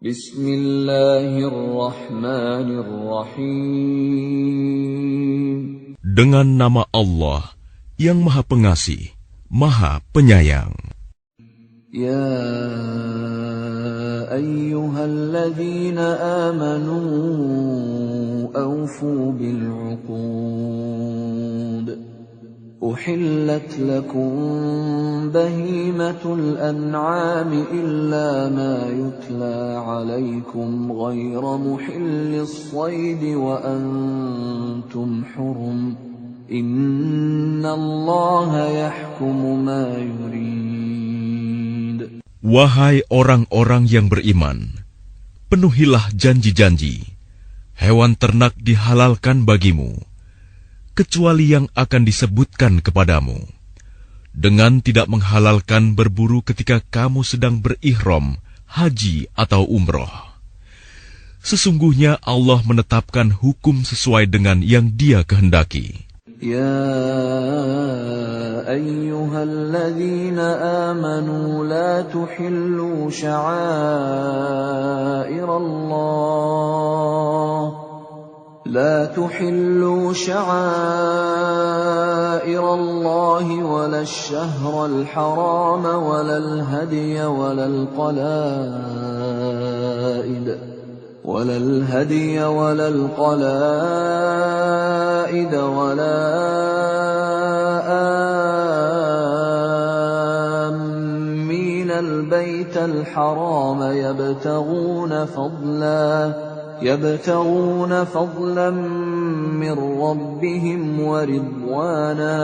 Bismillahirrahmanirrahim. Dengan nama Allah yang Maha Pengasih, Maha Penyayang. Ya ayyuhalladzina amanu awfu bil'uqud. أحلت لكم بهيمة الأنعام إلا ما يتلى عليكم غير محل الصيد وأنتم حرم إن الله يحكم ما يريد. Wahai orang-orang yang beriman, penuhilah janji-janji. Hewan ternak dihalalkan bagimu, kecuali yang akan disebutkan kepadamu, dengan tidak menghalalkan berburu ketika kamu sedang berihram, haji atau umroh. Sesungguhnya Allah menetapkan hukum sesuai dengan yang Dia kehendaki. Ya ayyuhalladzina amanu la tuhillu sya'airallah لا تحلوا شعائر الله ولا الشهر الحرام ولا الهدي ولا القلائد ولا آمين البيت الحرام يبتغون فضلا من ربهم ورضوانا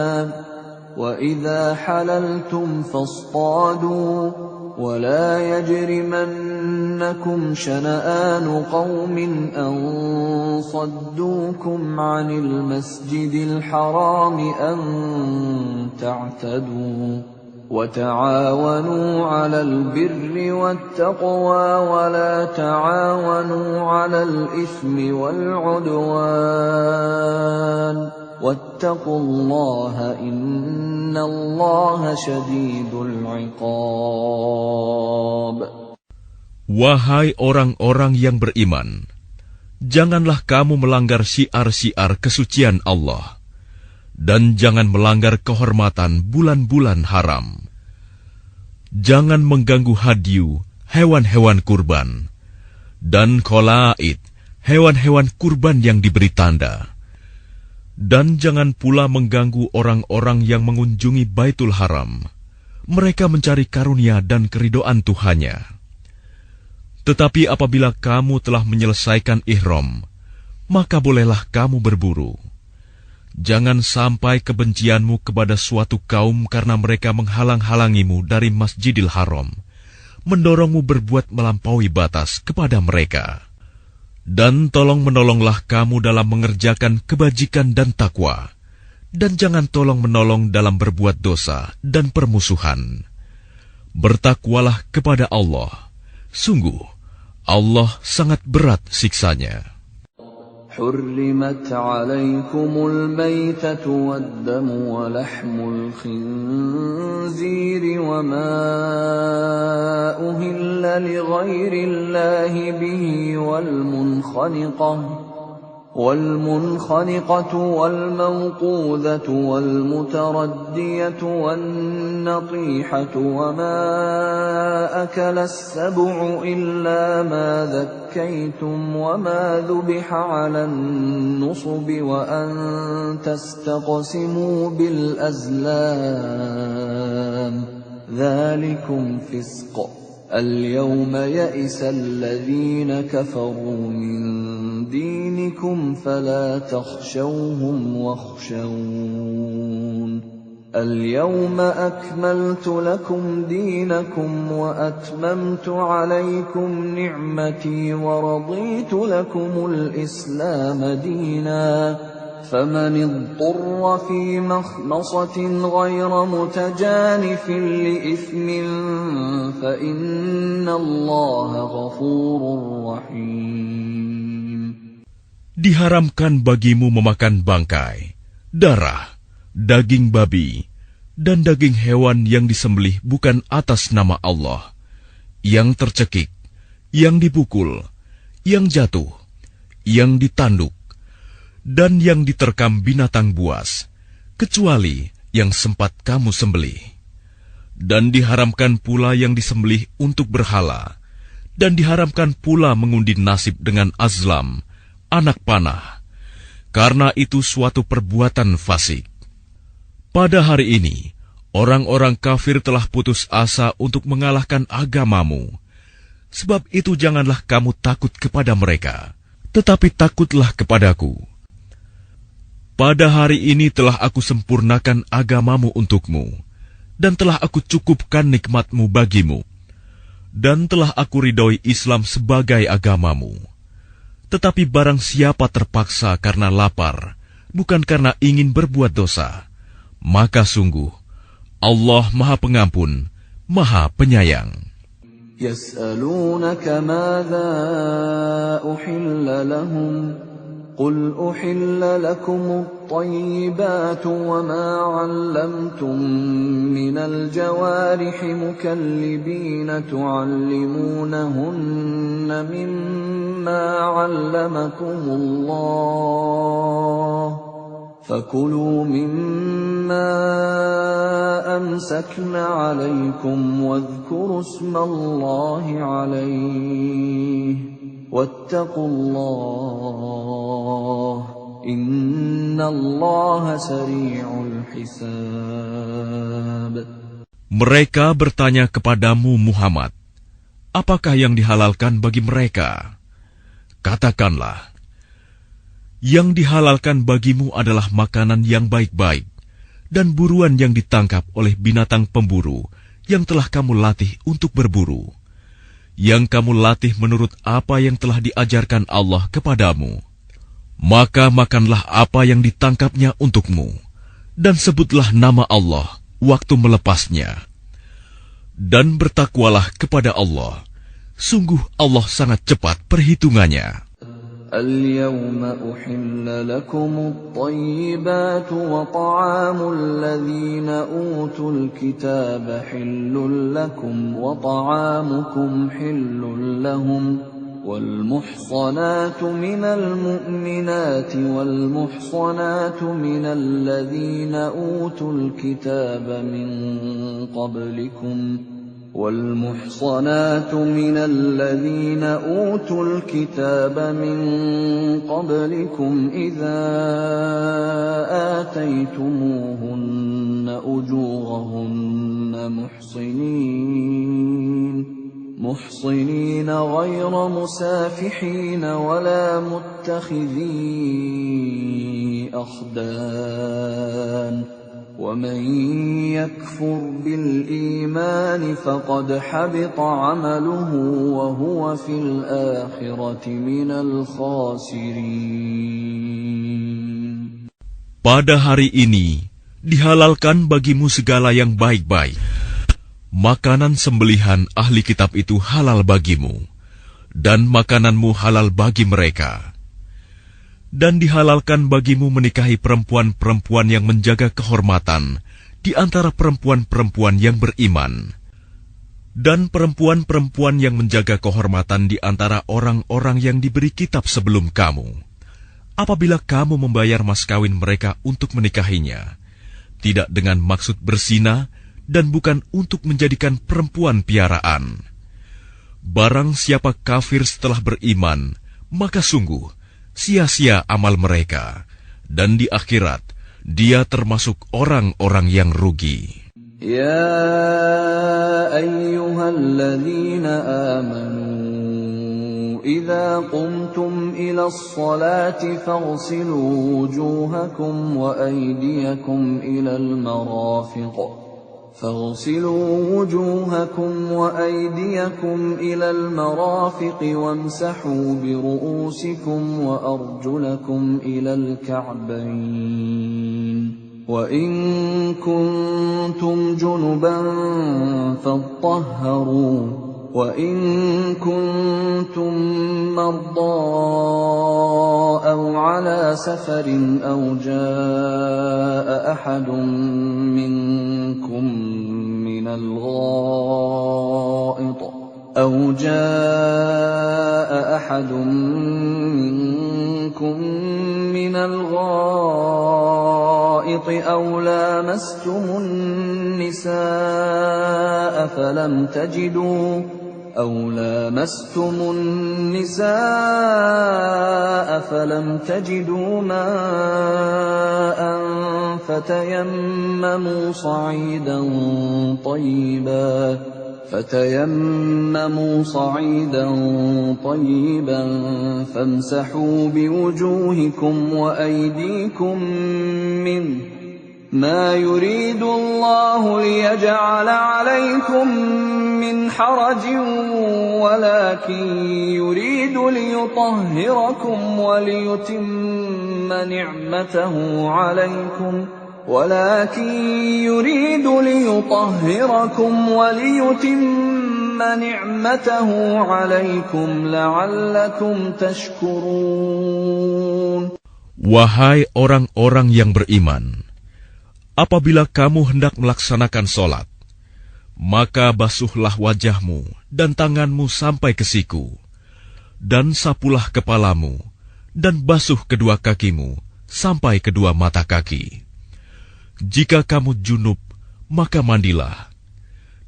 وإذا حللتم فاصطادوا ولا يجرمنكم شنآن قوم أن صدوكم عن المسجد الحرام أن تعتدوا وتعاونوا على البر والتقوى ولا تعاونوا على الإثم والعدوان واتقوا الله إن الله شديد العقاب. Wahai orang-orang yang beriman, janganlah kamu melanggar syiar-syiar kesucian Allah, dan jangan melanggar kehormatan bulan-bulan haram. Jangan mengganggu hadyu, hewan-hewan kurban, dan kholaid, hewan-hewan kurban yang diberi tanda. Dan jangan pula mengganggu orang-orang yang mengunjungi Baitul Haram. Mereka mencari karunia dan keridhaan Tuhannya. Tetapi apabila kamu telah menyelesaikan ihram, maka bolehlah kamu berburu. Jangan sampai kebencianmu kepada suatu kaum karena mereka menghalang-halangimu dari Masjidil Haram, mendorongmu berbuat melampaui batas kepada mereka. Dan tolong-menolonglah kamu dalam mengerjakan kebajikan dan takwa, dan jangan tolong-menolong dalam berbuat dosa dan permusuhan. Bertakwalah kepada Allah. Sungguh, Allah sangat berat siksanya. حرمت عليكم الميتة والدم ولحم الخنزير وما أهل لغير الله به والمنخنقة والموقوذة والمتردية والنطيحة وما أكل السبع إلا ما ذكيتم وما ذبح على النصب وأن تستقسموا بالأزلام ذلكم فسق. اليوم يئس الذين كفروا من دينكم فلا تخشوهم واخشون. اليوم أكملت لكم دينكم وأتممت عليكم نعمتي ورضيت لكم الإسلام دينا. فمن اضطر في مخمصة غير متجانف لإثم فإن الله غفور رحيم. Diharamkan bagimu memakan bangkai, darah, daging babi, dan daging hewan yang disembelih bukan atas nama Allah, yang tercekik, yang dipukul, yang jatuh, yang ditanduk, dan yang diterkam binatang buas, kecuali yang sempat kamu sembelih. Dan diharamkan pula yang disembelih untuk berhala, dan diharamkan pula mengundi nasib dengan azlam, anak panah, karena itu suatu perbuatan fasik. Pada hari ini, orang-orang kafir telah putus asa untuk mengalahkan agamamu. Sebab itu janganlah kamu takut kepada mereka, tetapi takutlah kepadaku. Pada hari ini telah aku sempurnakan agamamu untukmu, dan telah aku cukupkan nikmatmu bagimu, dan telah aku ridhoi Islam sebagai agamamu. Tetapi barang siapa terpaksa karena lapar, bukan karena ingin berbuat dosa, maka sungguh Allah Maha Pengampun, Maha Penyayang. يسألونك ماذا أحل لهم قل أحل لكم الطيبات وما علمتم من الجوارح مكلبين تعلمونهن مما علمكم الله فكلوا مما أمسكن عليكم واذكروا اسم الله عليه واتقوا الله إن الله سريع الحساب. Mereka bertanya kepadamu Muhammad, apakah yang dihalalkan bagi mereka? Katakanlah, yang dihalalkan bagimu adalah makanan yang baik-baik dan buruan yang ditangkap oleh binatang pemburu yang telah kamu latih untuk berburu, yang kamu latih menurut apa yang telah diajarkan Allah kepadamu. Maka makanlah apa yang ditangkapnya untukmu, dan sebutlah nama Allah waktu melepasnya. Dan bertakwalah kepada Allah, sungguh Allah sangat cepat perhitungannya. اليوم أحل لكم الطيبات وطعام الذين أوتوا الكتاب حل لكم وطعامكم حل لهم والمحصنات من المؤمنات والمحصنات من الذين أوتوا الكتاب من قبلكم والمحصنات من الذين أوتوا الكتاب من قبلكم إذا آتيتموهن أجورهن محصنين غير مسافحين ولا متخذي أخدان ومن يكفر بالإيمان فقد حبط عمله وهو في الآخرة من الخاسرين. Pada hari ini dihalalkan bagimu segala yang baik-baik. Makanan sembelihan ahli kitab itu halal bagimu, dan makananmu halal bagi mereka. Dan dihalalkan bagimu menikahi perempuan-perempuan yang menjaga kehormatan di antara perempuan-perempuan yang beriman, dan perempuan-perempuan yang menjaga kehormatan di antara orang-orang yang diberi kitab sebelum kamu. Apabila kamu membayar mas kawin mereka untuk menikahinya, tidak dengan maksud berzina dan bukan untuk menjadikan perempuan piaraan. Barang siapa kafir setelah beriman, maka sungguh sia-sia amal mereka, dan di akhirat dia termasuk orang-orang yang rugi. Ya ayyuhalladzina amanu idza qumtum ilas salati faghsilu wujuhakum wa aydiyakum ilal marafiq فاغسلوا وجوهكم وأيديكم إلى المرافق وامسحوا برؤوسكم وأرجلكم إلى الكعبين وإن كنتم جنبا فاطهروا وإن كنتم مرضى أو على سفر أو جاء أحد منكم من الغائط أو جاء أحد منكم من الغائط أو لامستم النساء فلم تجدوا ماء فتيمموا صعيدا طيبا فامسحوا بوجوهكم وأيديكم منه ما يريد الله ليجعل عليكم من حرج ولكن يريد ليطهركم وليتم نعمته عليكم لعلكم تشكرون. Wahai orang-orang yang beriman, apabila kamu hendak melaksanakan sholat, maka basuhlah wajahmu dan tanganmu sampai ke siku, dan sapulah kepalamu, dan basuh kedua kakimu sampai kedua mata kaki. Jika kamu junub, maka mandilah.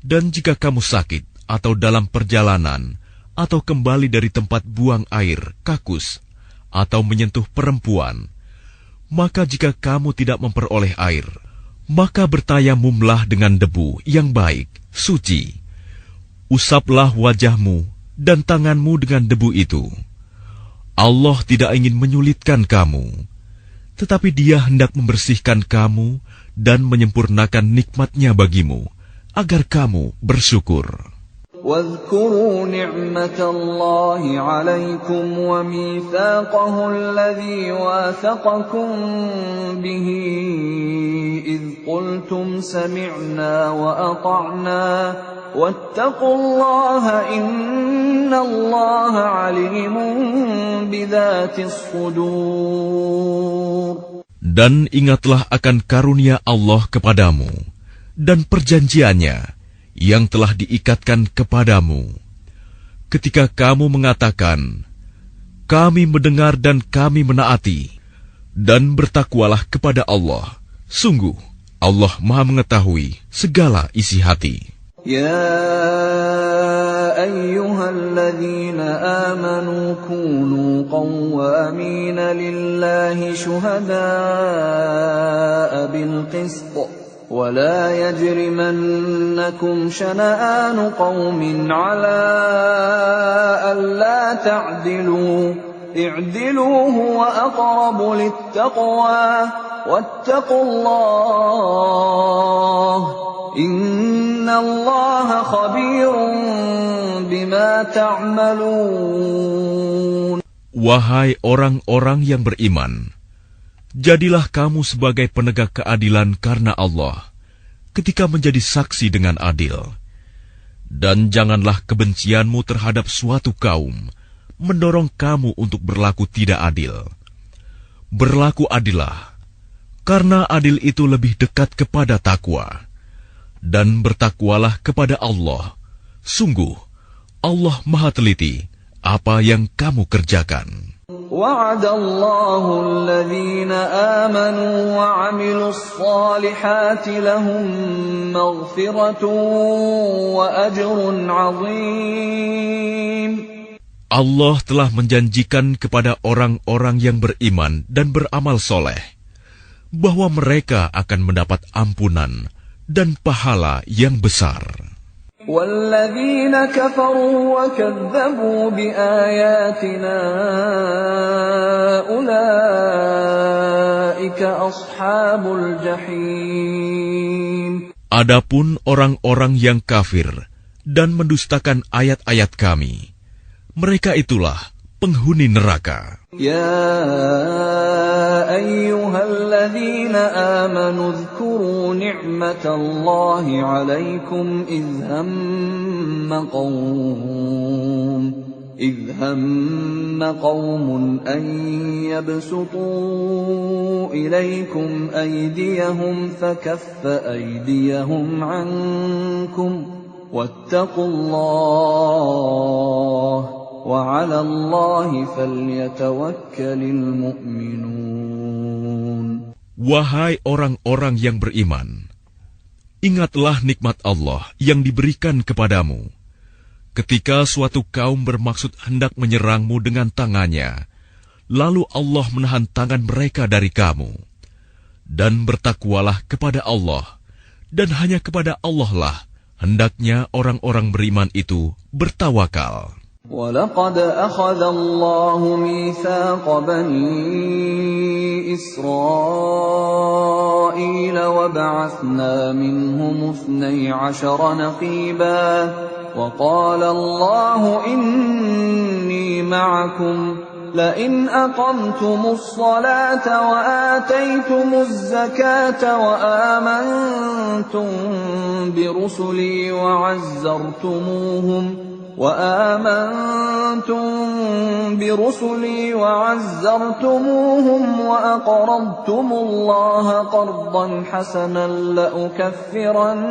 Dan jika kamu sakit atau dalam perjalanan, atau kembali dari tempat buang air, kakus, atau menyentuh perempuan, maka jika kamu tidak memperoleh air, maka bertayamumlah dengan debu yang baik, suci. Usaplah wajahmu dan tanganmu dengan debu itu. Allah tidak ingin menyulitkan kamu, tetapi Dia hendak membersihkan kamu dan menyempurnakan nikmat-Nya bagimu, agar kamu bersyukur. واذكروا نعمة الله عليكم وميثاقه الذي واثقكم به إذ قلتم سمعنا وأطعنا واتقوا الله إن الله عليم بذات الصدور. Dan ingatlah akan karunia Allah kepadamu dan perjanjiannya yang telah diikatkan kepadamu, ketika kamu mengatakan, kami mendengar dan kami menaati, dan bertakwalah kepada Allah. Sungguh, Allah Maha mengetahui segala isi hati. Ya ayyuhalladzina amanu kunu qawwamina lillahi syuhada'a bilqist. ولا يجرمنكم شنآن قوم على ألا تعدلوا اعدلوا هو أقرب للتقوى واتقوا الله إن الله خبير بما تعملون. Wahai orang-orang yang beriman, jadilah kamu sebagai penegak keadilan karena Allah, ketika menjadi saksi dengan adil. Dan janganlah kebencianmu terhadap suatu kaum mendorong kamu untuk berlaku tidak adil. Berlaku adillah, karena adil itu lebih dekat kepada takwa. Dan bertakwalah kepada Allah. Sungguh, Allah Maha teliti apa yang kamu kerjakan. وعد الله الذين آمنوا وعملوا الصالحات لهم مغفرة وأجر عظيم. Allah telah menjanjikan kepada orang-orang yang beriman dan beramal soleh bahwa mereka akan mendapat ampunan dan pahala yang besar. وَالَّذِينَ كَفَرُوا وَكَذَّبُوا بِآيَاتِنَا أُولَئِكَ أَصْحَابُ الْجَحِيمِ. Adapun orang-orang yang kafir dan mendustakan ayat-ayat kami, mereka itulah penghuni neraka. يا أيها الذين آمنوا اذكروا نعمة الله عليكم إذ هم قوم أن يبسطوا إليكم أيديهم فكف أيديهم عنكم واتقوا الله وعلى الله فليتوكل المؤمنون. Wahai orang-orang yang beriman, ingatlah nikmat Allah yang diberikan kepadamu. Ketika suatu kaum bermaksud hendak menyerangmu dengan tangannya, lalu Allah menahan tangan mereka dari kamu. Dan bertakwalah kepada Allah, dan hanya kepada Allah lah hendaknya orang-orang beriman itu bertawakal. وَلَقَدْ أَخَذَ اللَّهُ مِيثَاقَ بَنِي إِسْرَائِيلَ وَبَعَثْنَا مِنْهُمُ 12 نَقِيبًا وَقَالَ اللَّهُ إِنِّي مَعَكُمْ لئن أقمتم الصلاة وآتيتم الزكاة وآمنتم برسلي وعزرتموهم وأقرضتم الله قرضا حسنا لأكفرن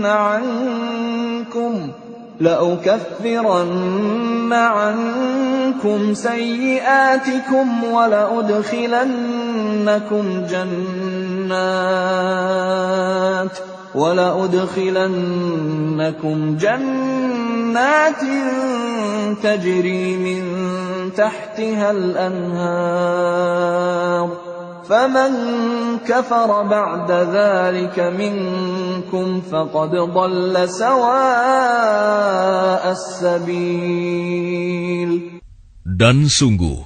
عنكم سيئاتكم ولأدخلنكم جنات تجري من تحتها الأنهار فمن كفر بعد ذلك منكم فقد ضل سواء السبيل. Dan sungguh,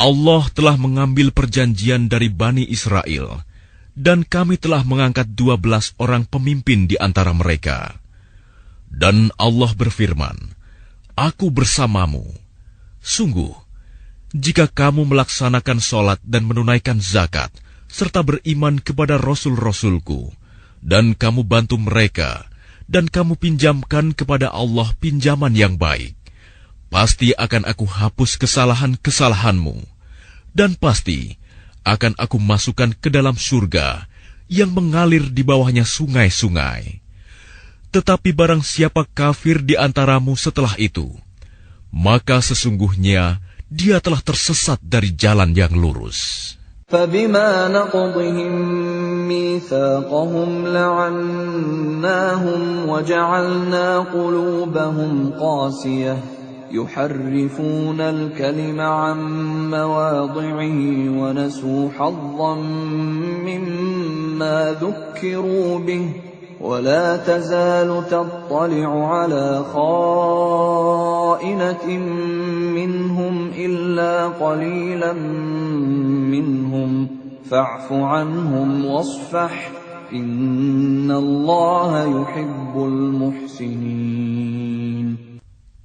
Allah telah mengambil perjanjian dari Bani Israel, dan kami telah mengangkat 12 orang pemimpin di antara mereka. Dan Allah berfirman, Aku bersamamu. Sungguh, jika kamu melaksanakan sholat dan menunaikan zakat, serta beriman kepada Rasul-Rasulku, dan kamu bantu mereka, dan kamu pinjamkan kepada Allah pinjaman yang baik, pasti akan aku hapus kesalahan-kesalahanmu, dan pasti akan aku masukkan ke dalam surga yang mengalir di bawahnya sungai-sungai. Tetapi barang siapa kafir di antaramu setelah itu, maka sesungguhnya dia telah tersesat dari jalan yang lurus. فَبِمَا نَقْضِهِمْ مِيثَاقَهُمْ لَعَنَّاهُمْ وَجَعَلْنَا قُلُوبَهُمْ قَاسِيَةً يُحَرِّفُونَ الْكَلِمَ عَن مَّوَاضِعِهِ وَنَسُوا حَظًّا مِّمَّا ذُكِّرُوا بِهِ ولا تزال تطلع على خائنة منهم إلا قليلا منهم فاعف عنهم واصفح إن الله يحب المحسنين.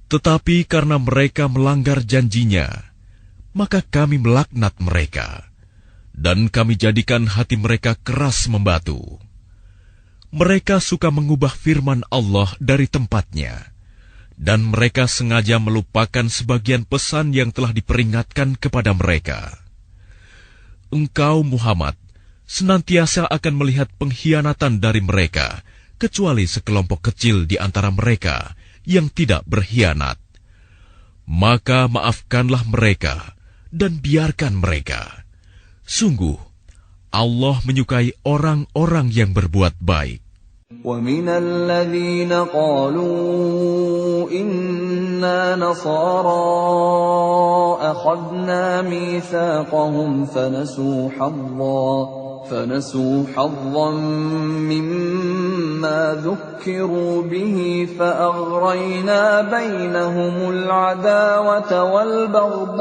Tetapi karena mereka melanggar janjinya, maka kami melaknat mereka, dan kami jadikan hati mereka keras membatu. Mereka suka mengubah firman Allah dari tempatnya, dan mereka sengaja melupakan sebagian pesan yang telah diperingatkan kepada mereka. Engkau, Muhammad, senantiasa akan melihat pengkhianatan dari mereka, kecuali sekelompok kecil di antara mereka yang tidak berkhianat. Maka maafkanlah mereka, dan biarkan mereka. Sungguh, Allah menyukai orang-orang yang berbuat baik. وَمِنَ الَّذِينَ قَالُوا إِنَّا نَصَارَى أَخَذْنَا مِيثَاقَهُمْ فَنَسُوا حَظًّا مِّمَّا ذُكِّرُوا بِهِ فَأَغْرَيْنَا بَيْنَهُمُ الْعَدَاوَةَ وَالْبَغْضَاءَ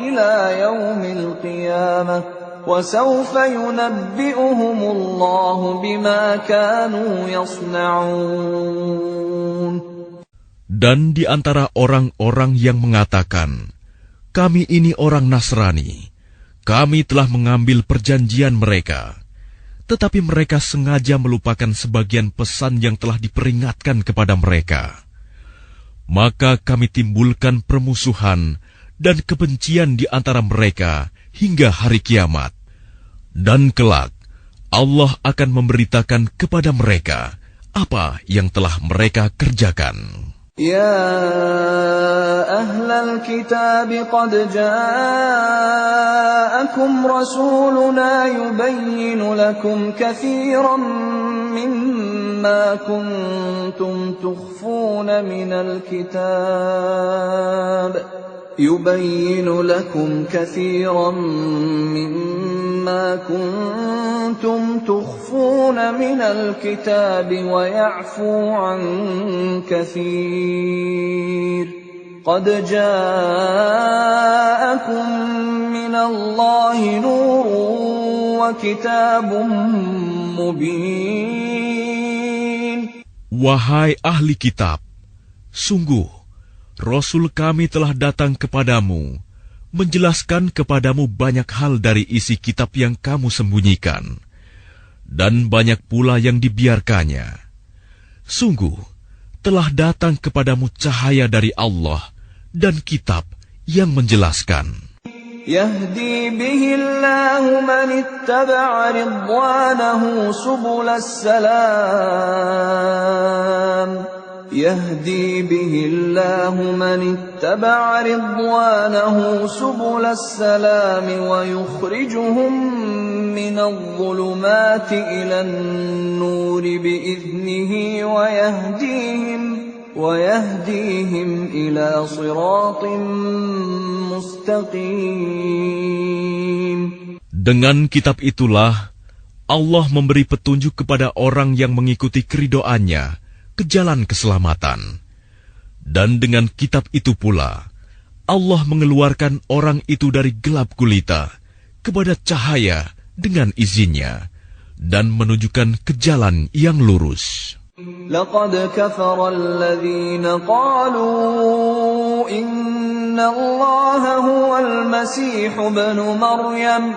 إِلَى يَوْمِ الْقِيَامَةِ وَسَوْفَ يُنَبِّئُهُمُ اللَّهُ بِمَا كَانُوا يَصْنَعُونَ. Dan di antara orang-orang yang mengatakan, kami ini orang Nasrani, kami telah mengambil perjanjian mereka, tetapi mereka sengaja melupakan sebagian pesan yang telah diperingatkan kepada mereka. Maka kami timbulkan permusuhan dan kebencian di antara mereka hingga hari kiamat. Dan kelak, Allah akan memberitakan kepada mereka apa yang telah mereka kerjakan. يا أهل الكتاب قد جاءكم رسولنا يبين لكم كثيرا مما كنتم تخفون من الكتاب ويعفو عن كثير قد جاءكم من الله نور وكتاب مبين. Wahai ahli kitab, sungguh Rasul kami telah datang kepadamu, menjelaskan kepadamu banyak hal dari isi kitab yang kamu sembunyikan, dan banyak pula yang dibiarkannya. Sungguh, telah datang kepadamu cahaya dari Allah dan kitab yang menjelaskan. يهدي به الله من اتبع رضوانه سبل السلام يهدي به الله من اتبع رضوانه سبل السلام ويخرجهم من الظلمات إلى النور بإذنه ويهديهم إلى صراط مستقيم. Dengan kitab itulah Allah memberi petunjuk kepada orang yang mengikuti keridhoannya ke jalan keselamatan. Dan dengan kitab itu pula, Allah mengeluarkan orang itu dari gelap gulita kepada cahaya dengan izinnya, dan menunjukkan ke jalan yang lurus. لقد كفر الذين قالوا إن الله هو المسيح ابن مريم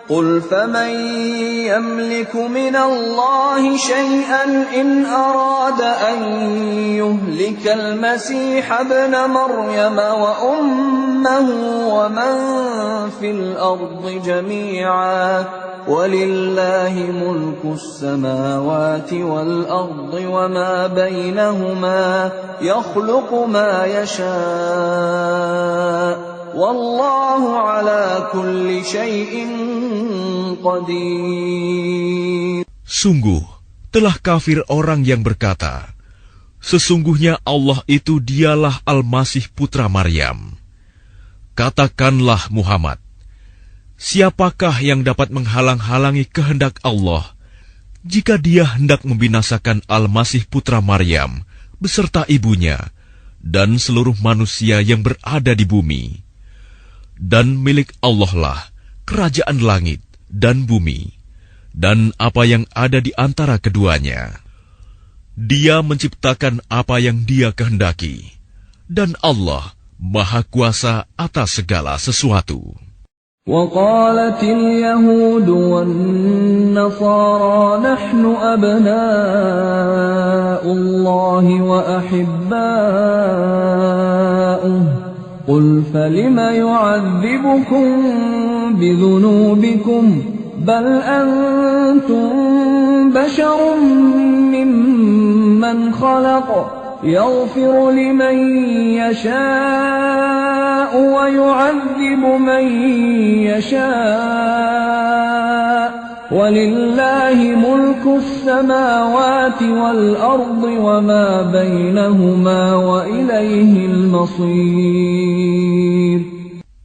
قل فمن يملك من الله شيئا إن أراد أن يهلك المسيح ابن مريم وأمه ومن في الأرض جميعا ولله ملك السماوات والأرض وما بينهما يخلق ما يشاء والله على كل شيء قدير. Sungguh, telah kafir orang yang berkata, sesungguhnya Allah itu dialah Al-Masih putra Maryam. Katakanlah Muhammad, siapakah yang dapat menghalang-halangi kehendak Allah jika dia hendak membinasakan Al-Masih putra Maryam beserta ibunya dan seluruh manusia yang berada di bumi? Dan milik Allah lah kerajaan langit dan bumi, dan apa yang ada di antara keduanya. Dia menciptakan apa yang Dia kehendaki, dan Allah Maha Kuasa atas segala sesuatu. وقالت اليهود والنصارى نحن أبناء الله وأحباؤه قل فلم يعذبكم بذنوبكم بل أنتم بشر ممن خلق يغفر لمن يشاء ويعذب من يشاء ولله ملك السماوات والأرض وما بينهما وإليه المصير.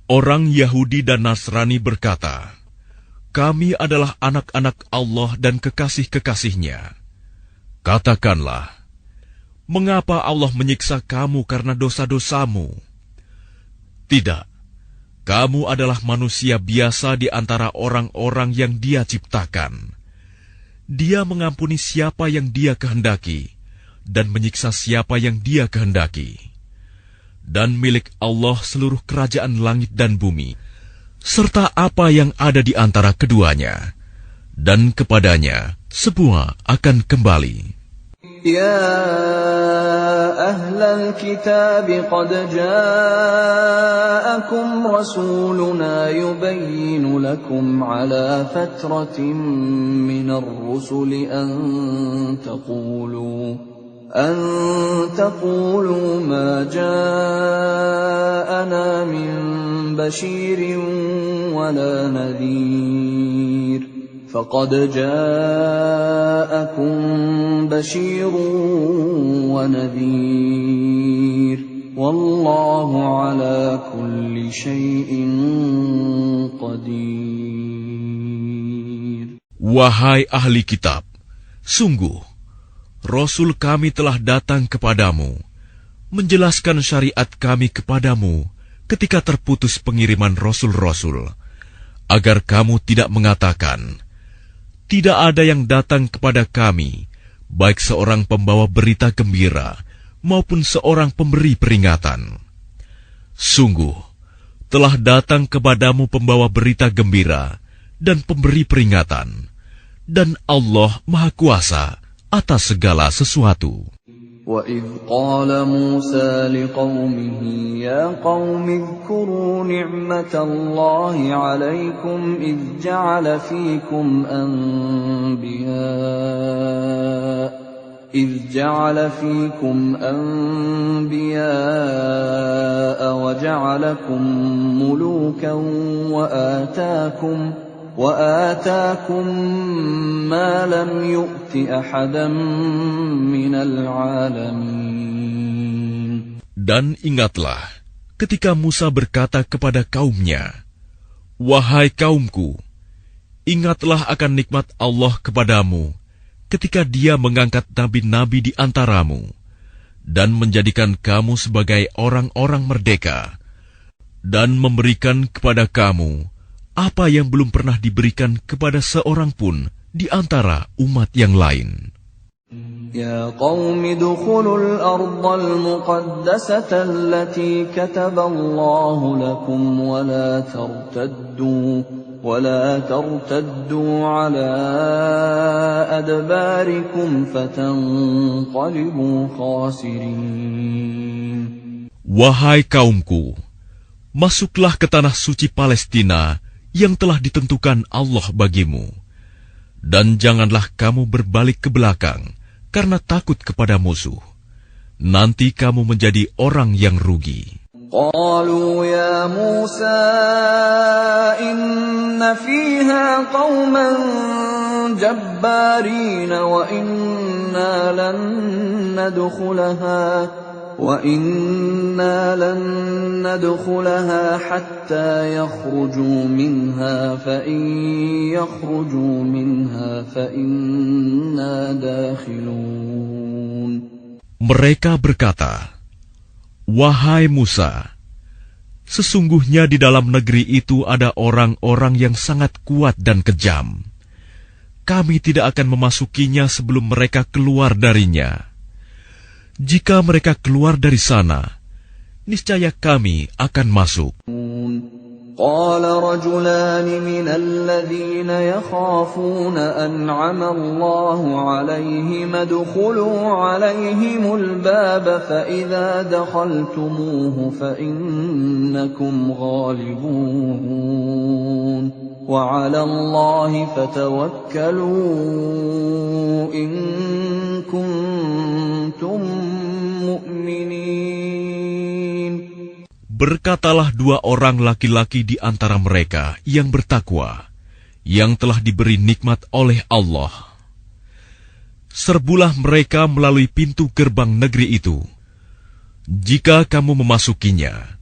Orang Yahudi dan Nasrani berkata, kami adalah anak-anak Allah dan kekasih-kekasihnya. Katakanlah, mengapa Allah menyiksa kamu karena dosa-dosamu? Tidak, kamu adalah manusia biasa di antara orang-orang yang Dia ciptakan. Dia mengampuni siapa yang Dia kehendaki, dan menyiksa siapa yang Dia kehendaki. Dan milik Allah seluruh kerajaan langit dan bumi, serta apa yang ada di antara keduanya, dan kepadanya semua akan kembali. يا أهل الكتاب قد جاءكم رسولنا يبين لكم على فترة من الرسل أن تقولوا ما جاءنا من بشير ولا نذير فقد جاءكم بشير ونذير والله على كل شيء قدير. Wahai ahli kitab, sungguh Rasul kami telah datang kepadamu, menjelaskan syariat kami kepadamu ketika terputus pengiriman Rasul-Rasul, agar kamu tidak mengatakan, tidak ada yang datang kepada kami, baik seorang pembawa berita gembira maupun seorang pemberi peringatan. Sungguh, telah datang kepadamu pembawa berita gembira dan pemberi peringatan, dan Allah Maha Kuasa atas segala sesuatu. وَإِذْ قَالَ مُوسَى لِقَوْمِهِ يَا قَوْمِ اذْكُرُوا نِعْمَةَ اللَّهِ عَلَيْكُمْ إِذْ جَعَلَ فِيكُمْ أَنْبِيَاءَ وَجَعَلَكُمْ مُلُوكًا وآتاكم ما لم يؤت أحدا من العالمين. Dan ingatlah ketika Musa berkata kepada kaumnya, wahai kaumku, ingatlah akan nikmat Allah kepadamu ketika Dia mengangkat nabi-nabi di antaramu dan menjadikan kamu sebagai orang-orang merdeka dan memberikan kepada kamu apa yang belum pernah diberikan kepada seorang pun di antara umat yang lain. Ya qaumi dukhulul ardal muqaddasata allati kataballahu lakum wa la tartaddu ala adbarikum fatanqalibu khasirin. Wahai kaumku, masuklah ke tanah suci Palestina yang telah ditentukan Allah bagimu, dan janganlah kamu berbalik ke belakang karena takut kepada musuh. Nanti kamu menjadi orang yang rugi. Qalu ya Musa inna fiha qauman jabbarin wa inna lan nadkhulaha hatta yakhruju minha fa in yakhruju minha fa inna dakhilun. Mereka berkata, wahai Musa, sesungguhnya di dalam negeri itu ada orang-orang yang sangat kuat dan kejam. Kami tidak akan memasukinya sebelum mereka keluar darinya. Jika mereka keluar dari sana, niscaya kami akan masuk. Qala rajulani minal ladzina yakhafuna an'ama Allahu 'alaihim adkhulu 'alaihimul baba fa idza dakhaltumuhu fa innakum ghalibun wa 'ala Allahi fatawakkalu in kuntum mu'minin. Berkatalah dua orang laki-laki di antara mereka yang bertakwa, yang telah diberi nikmat oleh Allah. Serbulah mereka melalui pintu gerbang negeri itu. Jika kamu memasukinya,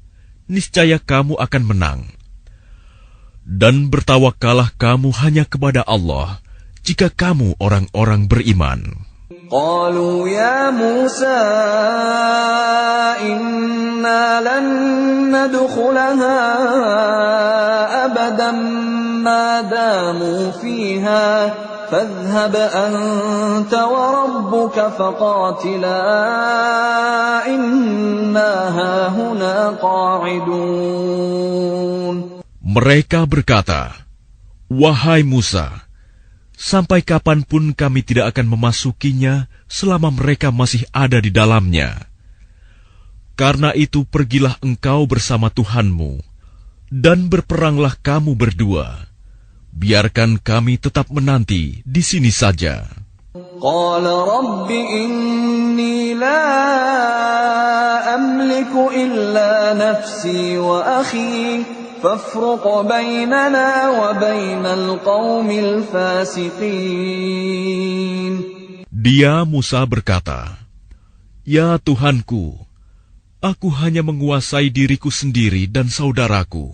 niscaya kamu akan menang. Dan bertawakkallah kamu hanya kepada Allah, jika kamu orang-orang beriman. Qalu ya Musa inna lan nadkhulaha abadan ma damu fiha fadhhab anta wa rabbuka faqatila inna hahuna qa'idun. Mereka berkata, wahai Musa, sampai kapanpun kami tidak akan memasukinya selama mereka masih ada di dalamnya. Karena itu pergilah engkau bersama Tuhanmu, dan berperanglah kamu berdua. Biarkan kami tetap menanti di sini saja. Qala Rabbi inni la amliku illa nafsi wa akhi fafruq bainana wa bainal qaumil fasiqin. Dia Musa berkata, "Ya Tuhanku, aku hanya menguasai diriku sendiri dan saudaraku.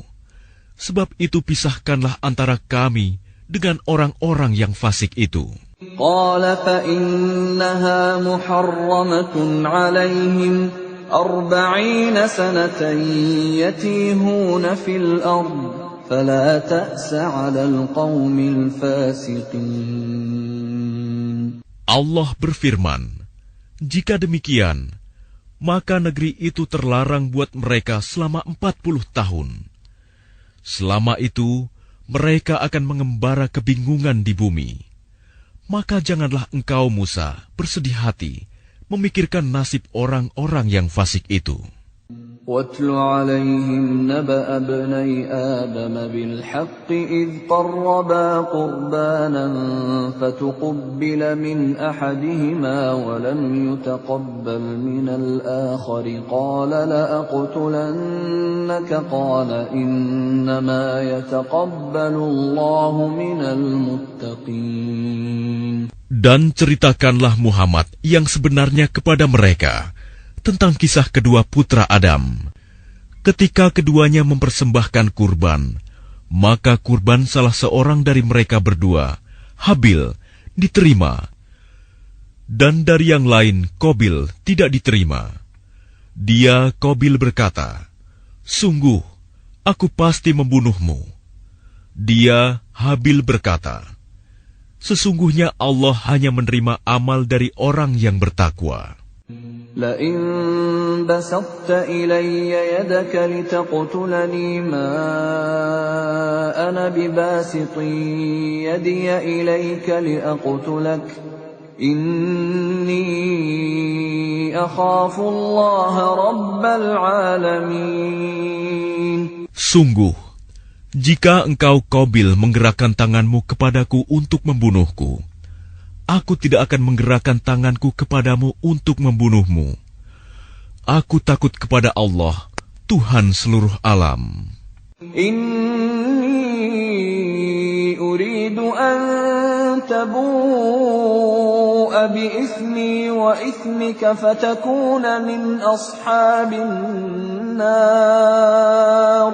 Sebab itu pisahkanlah antara kami dengan orang-orang yang fasik itu." Qala fa innaha muharramatun 'alayhim 40 sanatan yatihuna fil ard fala ta'sa 'alal qaumil fasiqin. Allah berfirman, "Jika demikian, maka negeri itu terlarang buat mereka selama 40 tahun. Selama itu, mereka akan mengembara kebingungan di bumi. Maka janganlah engkau, Musa, bersedih hati memikirkan nasib orang-orang yang fasik itu." وَاتْلُ عَلَيْهِمْ نَبَأَ ابْنَيْ آدَمَ بِالْحَقِّ إِذْ قَرَّبَا قُرْبَانًا فَتُقُبِّلَ مِنْ أَحَدِهِمَا وَلَمْ يُتَقَبَّلْ مِنَ الْآخَرِ قَالَ لَأَقْتُلَنَّكَ قَالَ إِنَّمَا يَتَقَبَّلُ اللَّهُ مِنَ الْمُتَّقِينَ. Dan ceritakanlah Muhammad yang sebenarnya kepada mereka tentang kisah kedua putra Adam. Ketika keduanya mempersembahkan kurban, maka kurban salah seorang dari mereka berdua, Habil, diterima, dan dari yang lain, Qabil, tidak diterima. Dia, Qabil, berkata, "Sungguh, aku pasti membunuhmu." Dia, Habil, berkata, "Sesungguhnya Allah hanya menerima amal dari orang yang bertakwa." لئن بسطت إلي يدك لتقتلني ما أنا بباسط يدي إليك لأقتلك إني أخاف الله رب العالمين. Sungguh, jika engkau Qabil menggerakkan tanganmu kepadaku untuk membunuhku, aku tidak akan menggerakkan tanganku kepadamu untuk membunuhmu. Aku takut kepada Allah, Tuhan seluruh alam. Inni uridu an tabu'a bi ithmi wa ithmika fatakuna min ashabin nar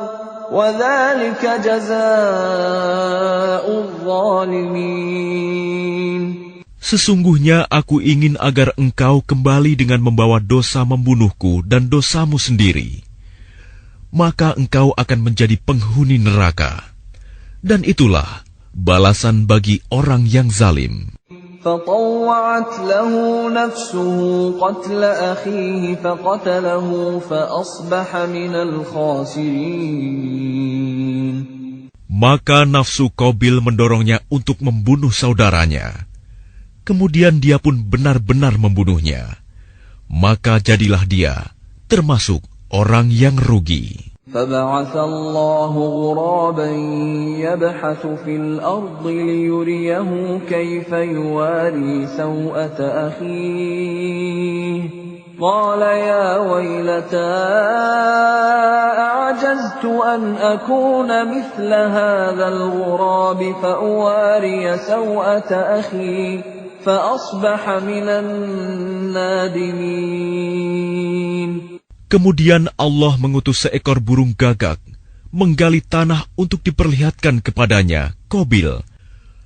wa dhalika jazaa'ul zalimin. Sesungguhnya aku ingin agar engkau kembali dengan membawa dosa membunuhku dan dosamu sendiri. Maka engkau akan menjadi penghuni neraka. Dan itulah balasan bagi orang yang zalim. فطوعت له نفسه قتل أخيه فقتله فأصبح من الخاسرين. Maka nafsu Qabil mendorongnya untuk membunuh saudaranya. Kemudian dia pun benar-benar membunuhnya. Maka jadilah dia termasuk orang yang rugi. فبعث الله غرابا يبحث في الأرض ليريه كيف يواري سوءة أخيه قال يا ويلتى أعجزت أن أكون مثل هذا الغراب فأواري سوءة أخي فأصبح من النادمين. Kemudian Allah mengutus seekor burung gagak menggali tanah untuk diperlihatkan kepadanya, Qabil,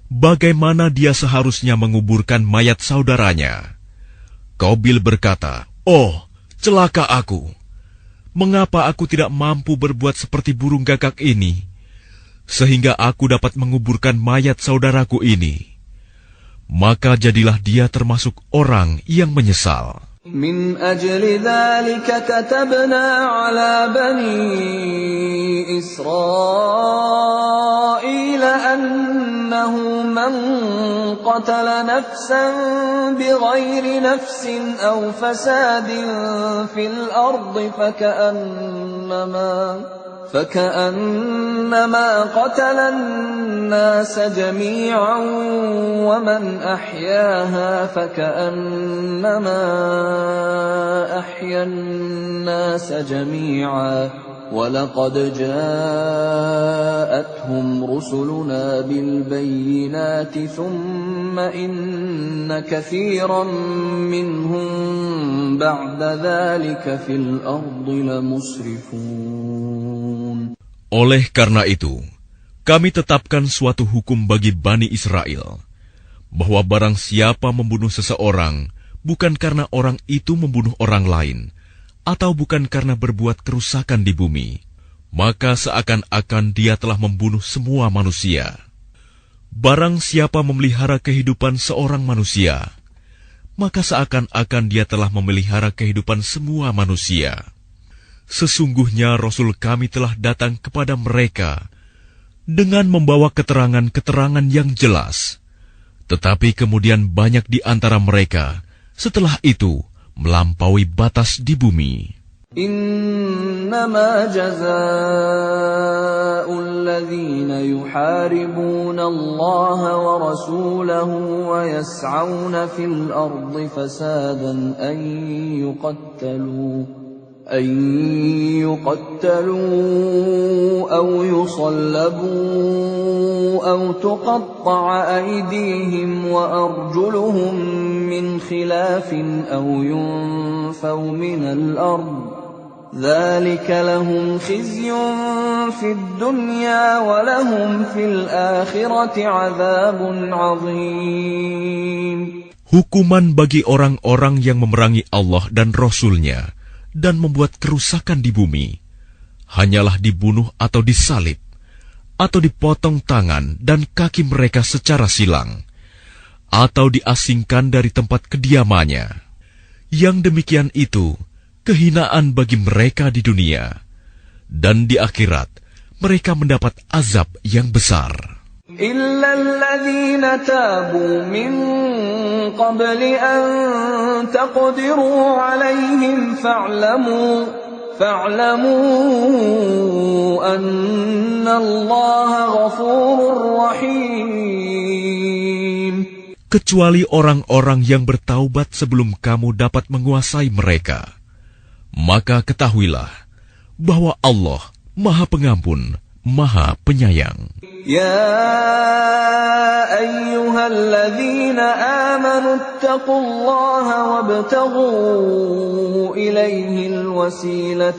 bagaimana dia seharusnya menguburkan mayat saudaranya. Qabil berkata, "Oh, celaka aku! Mengapa aku tidak mampu berbuat seperti burung gagak ini, sehingga aku dapat menguburkan mayat saudaraku ini?" Maka jadilah dia termasuk orang yang menyesal. من أجل ذلك كتبنا على بني إسرائيل أنه من قتل نفسا بغير نفس أو فساد في الأرض فكأنما قتل الناس جميعا ومن أحياها فكأنما أحيا الناس جميعا ولقد جاءتهم رسلنا بالبينات ثم إن كثيرا منهم بعد ذلك في الأرض لمسرفون. Oleh karena itu, kami tetapkan suatu hukum bagi Bani Israel, bahwa barang siapa membunuh seseorang, bukan karena orang itu membunuh orang lain, atau bukan karena berbuat kerusakan di bumi, maka seakan-akan dia telah membunuh semua manusia. Barang siapa memelihara kehidupan seorang manusia, maka seakan-akan dia telah memelihara kehidupan semua manusia. Sesungguhnya Rasul kami telah datang kepada mereka dengan membawa keterangan-keterangan yang jelas. Tetapi kemudian banyak di antara mereka setelah itu melampaui batas di bumi. Innama jazaa'ul ladzina yuharibuna Allah wa rasulahu wa yas'auna fil ardi fasadan an يقتلوا أو يصلبوا أو تقطع أيديهم وأرجلهم من خلاف أو ينفوا من الأرض ذلك لهم خزي في الدنيا ولهم في الآخرة عذاب عظيم. Hukuman bagi orang-orang yang memerangi Allah dan Rasul-Nya dan membuat kerusakan di bumi, hanyalah dibunuh atau disalib, atau dipotong tangan dan kaki mereka secara silang, atau diasingkan dari tempat kediamannya. Yang demikian itu kehinaan bagi mereka di dunia, dan di akhirat mereka mendapat azab yang besar. إلا الذين تابوا من قبل أن تقدروا عليهم فاعلموا أن الله غفور رحيم. Kecuali orang-orang yang bertaubat sebelum kamu dapat menguasai mereka, maka ketahuilah bahwa Allah Maha Pengampun, Maha Penyayang. يا أيها الذين آمنوا اتقوا الله وابتغوا إليه الوسيلة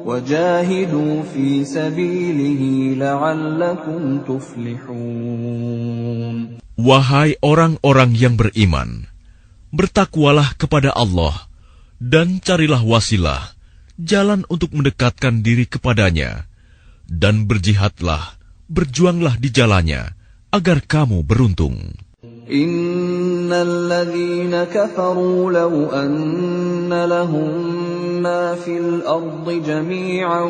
وجاهدوا في سبيله لعلكم تفلحون. Wahai orang-orang yang beriman, bertakwalah kepada Allah dan carilah wasilah, jalan untuk mendekatkan diri kepadanya, dan berjihadlah, berjuanglah di jalannya, agar kamu beruntung. Innal ladzina kafaru law anna lahum ma fil ardi jami'an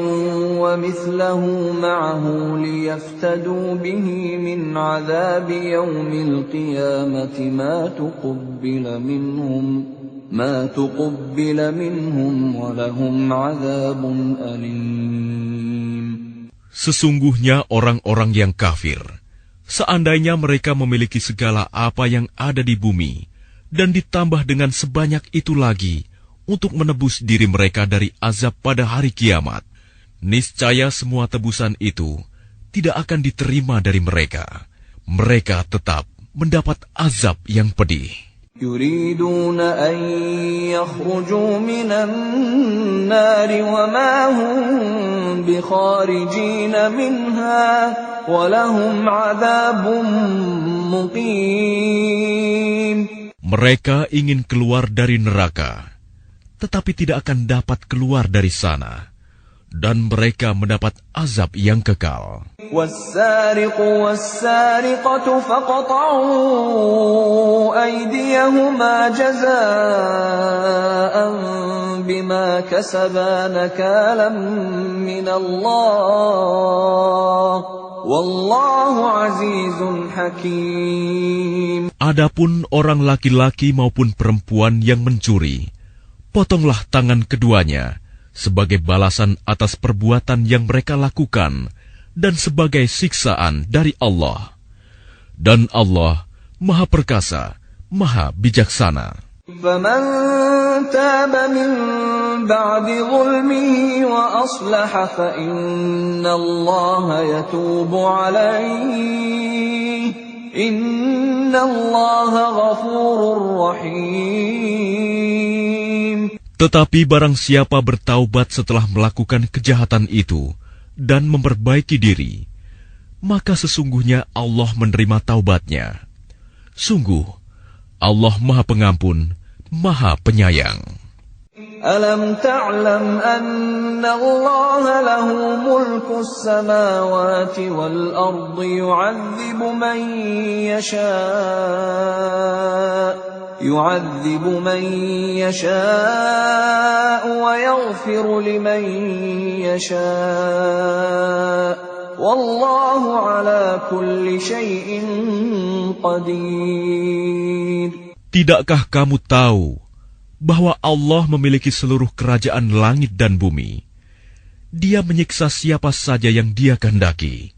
wa mithluhu ma'ahu liyaftadu bihi min 'adzabi yaumil qiyamati ma tuqabbala minhum wa lahum 'adzabun alim. Sesungguhnya orang-orang yang kafir, seandainya mereka memiliki segala apa yang ada di bumi, dan ditambah dengan sebanyak itu lagi, untuk menebus diri mereka dari azab pada hari kiamat, niscaya semua tebusan itu tidak akan diterima dari mereka. Mereka tetap mendapat azab yang pedih. يريدون أن يخرجوا من النار وما هم بخارجين منها ولهم عذاب مقيم. Mereka ingin keluar dari neraka, tetapi tidak akan dapat keluar dari sana, dan mereka mendapat azab yang kekal. والسارق والسارقة فاقطعوا أيديهما جزاء بما كسبا نكالا من الله والله عزيز حكيم. Adapun orang laki-laki maupun perempuan yang mencuri, potonglah tangan keduanya sebagai balasan atas perbuatan yang mereka lakukan dan sebagai siksaan dari Allah. Dan Allah Maha Perkasa, Maha Bijaksana. فَمَن تَابَ مِن بَعْدِ ظُلْمِهِ وَأَصْلَحَ فَإِنَّ اللَّهَ يَتُوبُ عَلَيْهِ إِنَّ اللَّهَ غَفُورٌ رَّحِيمٌ. Tetapi barang siapa bertaubat setelah melakukan kejahatan itu dan memperbaiki diri, maka sesungguhnya Allah menerima taubatnya. Sungguh, Allah Maha Pengampun, Maha Penyayang. Alam ta'lam anna Allah lahu mulku as-samawati wal ardi yu'adzibu man yasha' wa yaghfiru liman yasha' wallahu ala kulli syai'in qadir. Tidakkah kamu tahu bahwa Allah memiliki seluruh kerajaan langit dan bumi? Dia menyiksa siapa saja yang Dia kehendaki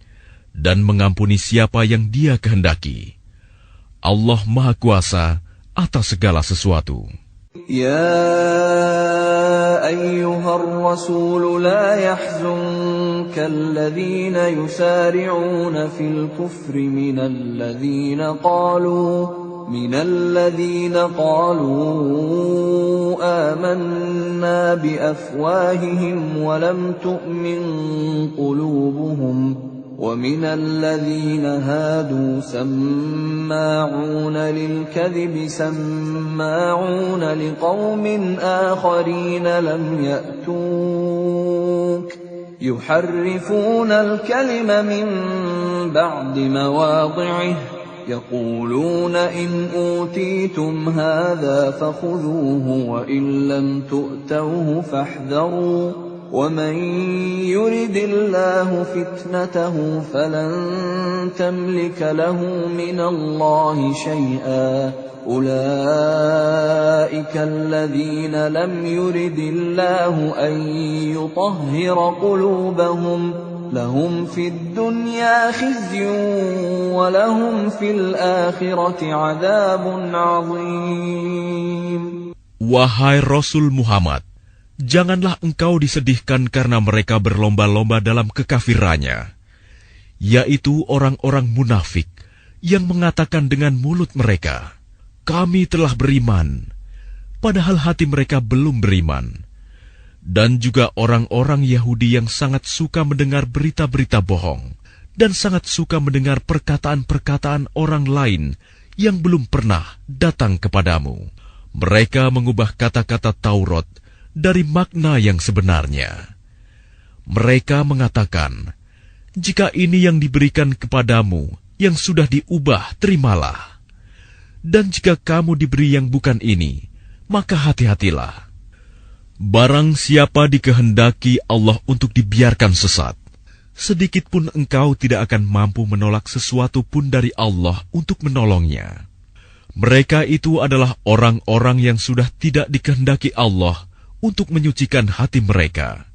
dan mengampuni siapa yang Dia kehendaki. Allah Maha Kuasa atas segala sesuatu. Ya ayyuhar rasul la yahzunka alladhina yusari'una fil kufri minal ladhina qalu amanna bi afwahihim wa lam tu'min qulubuhum ومن الذين هادوا سماعون للكذب سماعون لقوم آخرين لم يأتوك يحرفون الكلم من بعد مواضعه يقولون إن أوتيتم هذا فخذوه وإن لم تؤتوه فاحذروا وَمَن يُرِدِ اللَّهُ فِتْنَتَهُ فَلَن تَمْلِكَ لَهُ مِنَ اللَّهِ شَيْئًا أُولَئِكَ الَّذِينَ لَمْ يُرِدِ اللَّهُ أَن يُطَهِّرَ قُلُوبَهُمْ لَهُمْ فِي الدُّنْيَا خِزْيٌ وَلَهُمْ فِي الْآخِرَةِ عَذَابٌ عَظِيمٌ. Wahai Rasul Muhammad, janganlah engkau disedihkan karena mereka berlomba-lomba dalam kekafirannya, yaitu orang-orang munafik yang mengatakan dengan mulut mereka, "Kami telah beriman," padahal hati mereka belum beriman. Dan juga orang-orang Yahudi yang sangat suka mendengar berita-berita bohong dan sangat suka mendengar perkataan-perkataan orang lain yang belum pernah datang kepadamu. Mereka mengubah kata-kata Taurat dari makna yang sebenarnya. Mereka mengatakan, "Jika ini yang diberikan kepadamu, yang sudah diubah, terimalah. Dan jika kamu diberi yang bukan ini, maka hati-hatilah. Barang siapa dikehendaki Allah untuk dibiarkan sesat, sedikit pun engkau tidak akan mampu menolak sesuatu pun dari Allah untuk menolongnya. Mereka itu adalah orang-orang yang sudah tidak dikehendaki Allah untuk menyucikan hati mereka.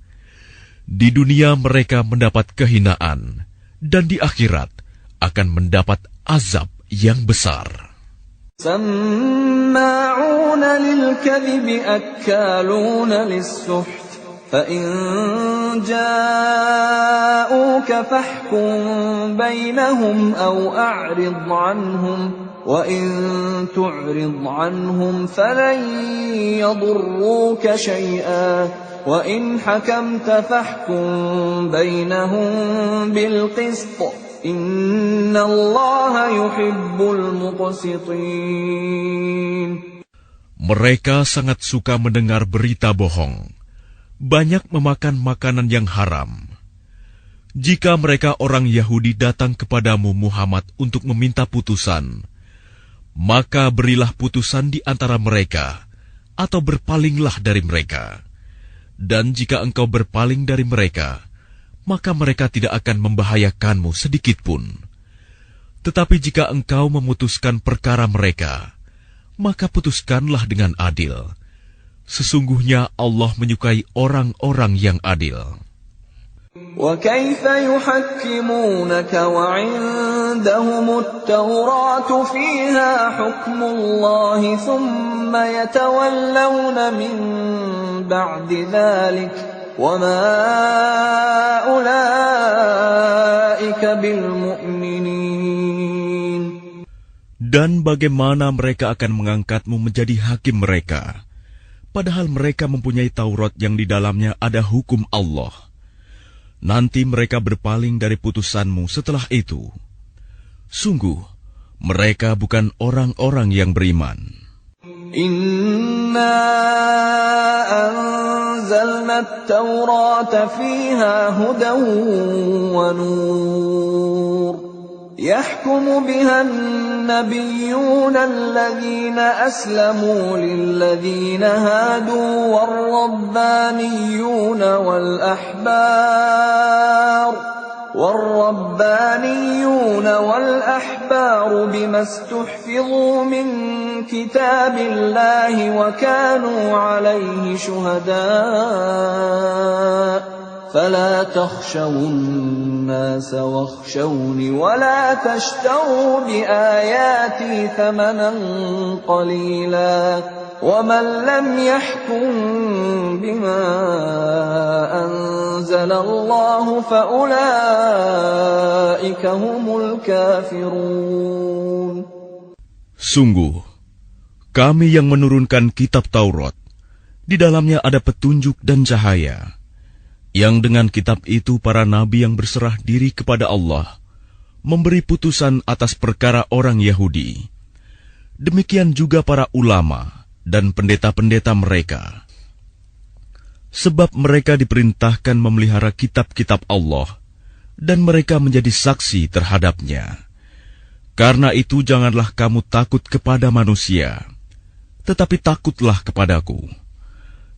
Di dunia mereka mendapat kehinaan, dan di akhirat akan mendapat azab yang besar." سَمَّاعُونَ لِلْكَذِبِ أَكَّالُونَ لِلسُّحْتِ فَإِن جَاءُوكَ فَاحْكُم بَيْنَهُمْ أَوْ أَعْرِضْ عَنْهُمْ وَإِن تُعْرِضْ عَنْهُمْ فَلَن يَضُرُّوكَ شَيْئًا وَإِنْ حَكَمْتَ فَاحْكُم بَيْنَهُم بِالْقِسْطِ إِنَّ اللَّهَ يُحِبُّ الْمُقْسِطِينَ. Mereka sangat suka mendengar berita bohong. banyak memakan makanan yang haram. Jika mereka orang Yahudi datang kepadamu Muhammad untuk meminta putusan, maka berilah putusan di antara mereka, atau berpalinglah dari mereka. Dan jika engkau berpaling dari mereka, maka mereka tidak akan membahayakanmu sedikitpun. Tetapi jika engkau memutuskan perkara mereka, maka putuskanlah dengan adil. Sesungguhnya Allah menyukai orang-orang yang adil. وَكَيْفَ يُحَكِّمُونَكَ وَعِندَهُمُ التَّوْرَاةُ فِيهَا حُكْمُ اللَّهِ ثُمَّ يَتَوَلَّوْنَ مِن بَعْدِ ذَلِكَ وَمَا أُولَئِكَ بِالْمُؤْمِنِينَ. Dan bagaimana mereka akan mengangkatmu menjadi hakim mereka, padahal mereka mempunyai Taurat yang di dalamnya ada hukum Allah. Nanti mereka berpaling dari putusanmu setelah itu. Sungguh, mereka bukan orang-orang yang beriman. Inna anzalna at-taurata fiha hudan wa nur. يحكم بها النبيون الذين أسلموا للذين هادوا والربانيون والأحبار بما استحفظوا من كتاب الله وكانوا عليه شهداء فلا تخشوا الناس واخشوني ولا تشتروا بآياتي ثمنا قليلا ومن لم يحكم بما أنزل الله فأولئك هم الكافرون. Sungguh, kami yang menurunkan kitab Taurat, di dalamnya ada petunjuk dan cahaya, yang dengan kitab itu para nabi yang berserah diri kepada Allah memberi putusan atas perkara orang Yahudi. Demikian juga para ulama dan pendeta-pendeta mereka. Sebab mereka diperintahkan memelihara kitab-kitab Allah dan mereka menjadi saksi terhadapnya. Karena itu janganlah kamu takut kepada manusia, tetapi takutlah kepadaku.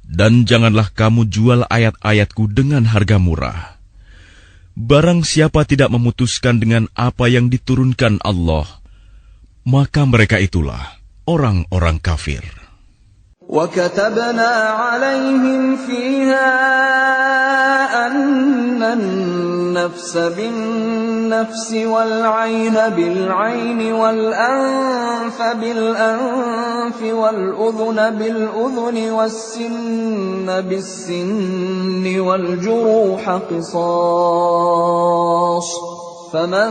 Dan janganlah kamu jual ayat-ayatku dengan harga murah. Barang siapa tidak memutuskan dengan apa yang diturunkan Allah, maka mereka itulah orang-orang kafir. وَكَتَبْنَا عَلَيْهِمْ فِيهَا أَنَّ النَّفْسَ بِالنَّفْسِ وَالْعَيْنَ بِالْعَيْنِ وَالْأَنفَ بِالْأَنفِ وَالْأُذُنَ بِالْأُذُنِ وَالسِّنَّ بِالسِّنِّ وَالْجُرُوحَ قِصَاصٌ فَمَنْ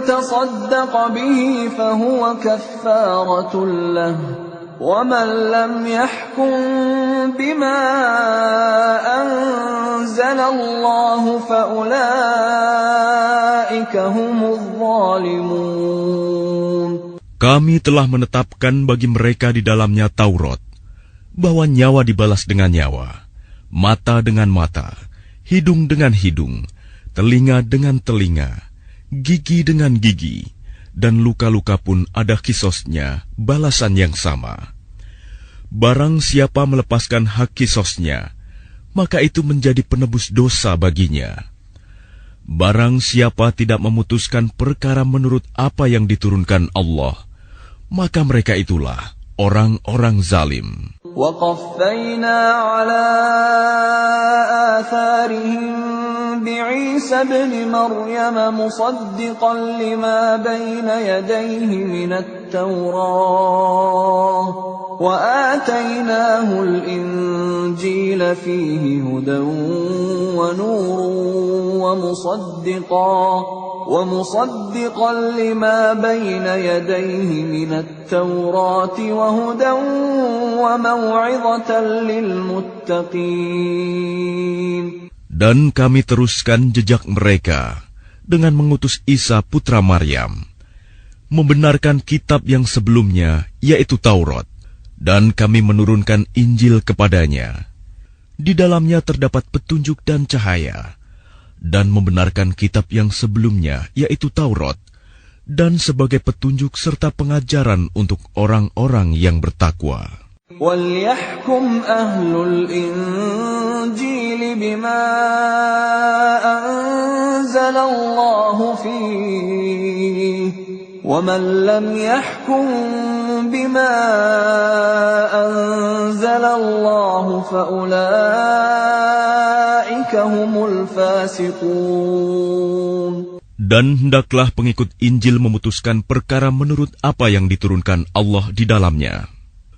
تَصَدَّقَ بِهِ فَهُوَ كَفَّارَةٌ لَهُ وَمَنْ لَمْ يَحْكُمْ بِمَا أَنزَلَ اللَّهُ فَأُولَئِكَ هُمُ الظَّالِمُونَ. Kami telah menetapkan bagi mereka di dalamnya Taurat, bahwa nyawa dibalas dengan nyawa, mata dengan mata, hidung dengan hidung, telinga dengan telinga, gigi dengan gigi, dan luka-luka pun ada qisosnya, balasan yang sama. Barang siapa melepaskan hak qisosnya, maka itu menjadi penebus dosa baginya. Barang siapa tidak memutuskan perkara menurut apa yang diturunkan Allah, maka mereka itulah orang-orang zalim. وَقَفَّيْنَا عَلَى آثَارِهِمْ بِعِيسَى ابْنِ مَرْيَمَ مُصَدِّقًا لِمَا بَيْنَ يَدَيْهِ مِنَ التَّوْرَاةِ وَآتَيْنَاهُ الْإِنْجِيلَ فِيهِ هُدًى وَنُورٌ وَمُصَدِّقًا لِمَا بَيْنَ يَدَيْهِ مِنَ التَّوْرَاةِ وَهُدًى وَمَوْعِظَةً لِلْمُتَّقِينَ. Dan kami teruskan jejak mereka dengan mengutus Isa putra Maryam, membenarkan kitab yang sebelumnya, yaitu Taurat, dan kami menurunkan Injil kepadanya. Di dalamnya terdapat petunjuk dan cahaya, dan membenarkan kitab yang sebelumnya, yaitu Taurat, dan sebagai petunjuk serta pengajaran untuk orang-orang yang bertakwa. وَلْيَحْكُمْ أَهْلُ الْإِنْجِيلِ بِمَا أَنْزَلَ اللَّهُ فِيهِ وَمَنْ لَمْ يَحْكُمْ بِمَا أَنْزَلَ اللَّهُ فَأُولَئِكَ هُمُ الْفَاسِقُونَ. Dan hendaklah pengikut Injil memutuskan perkara menurut apa yang diturunkan Allah di dalamnya.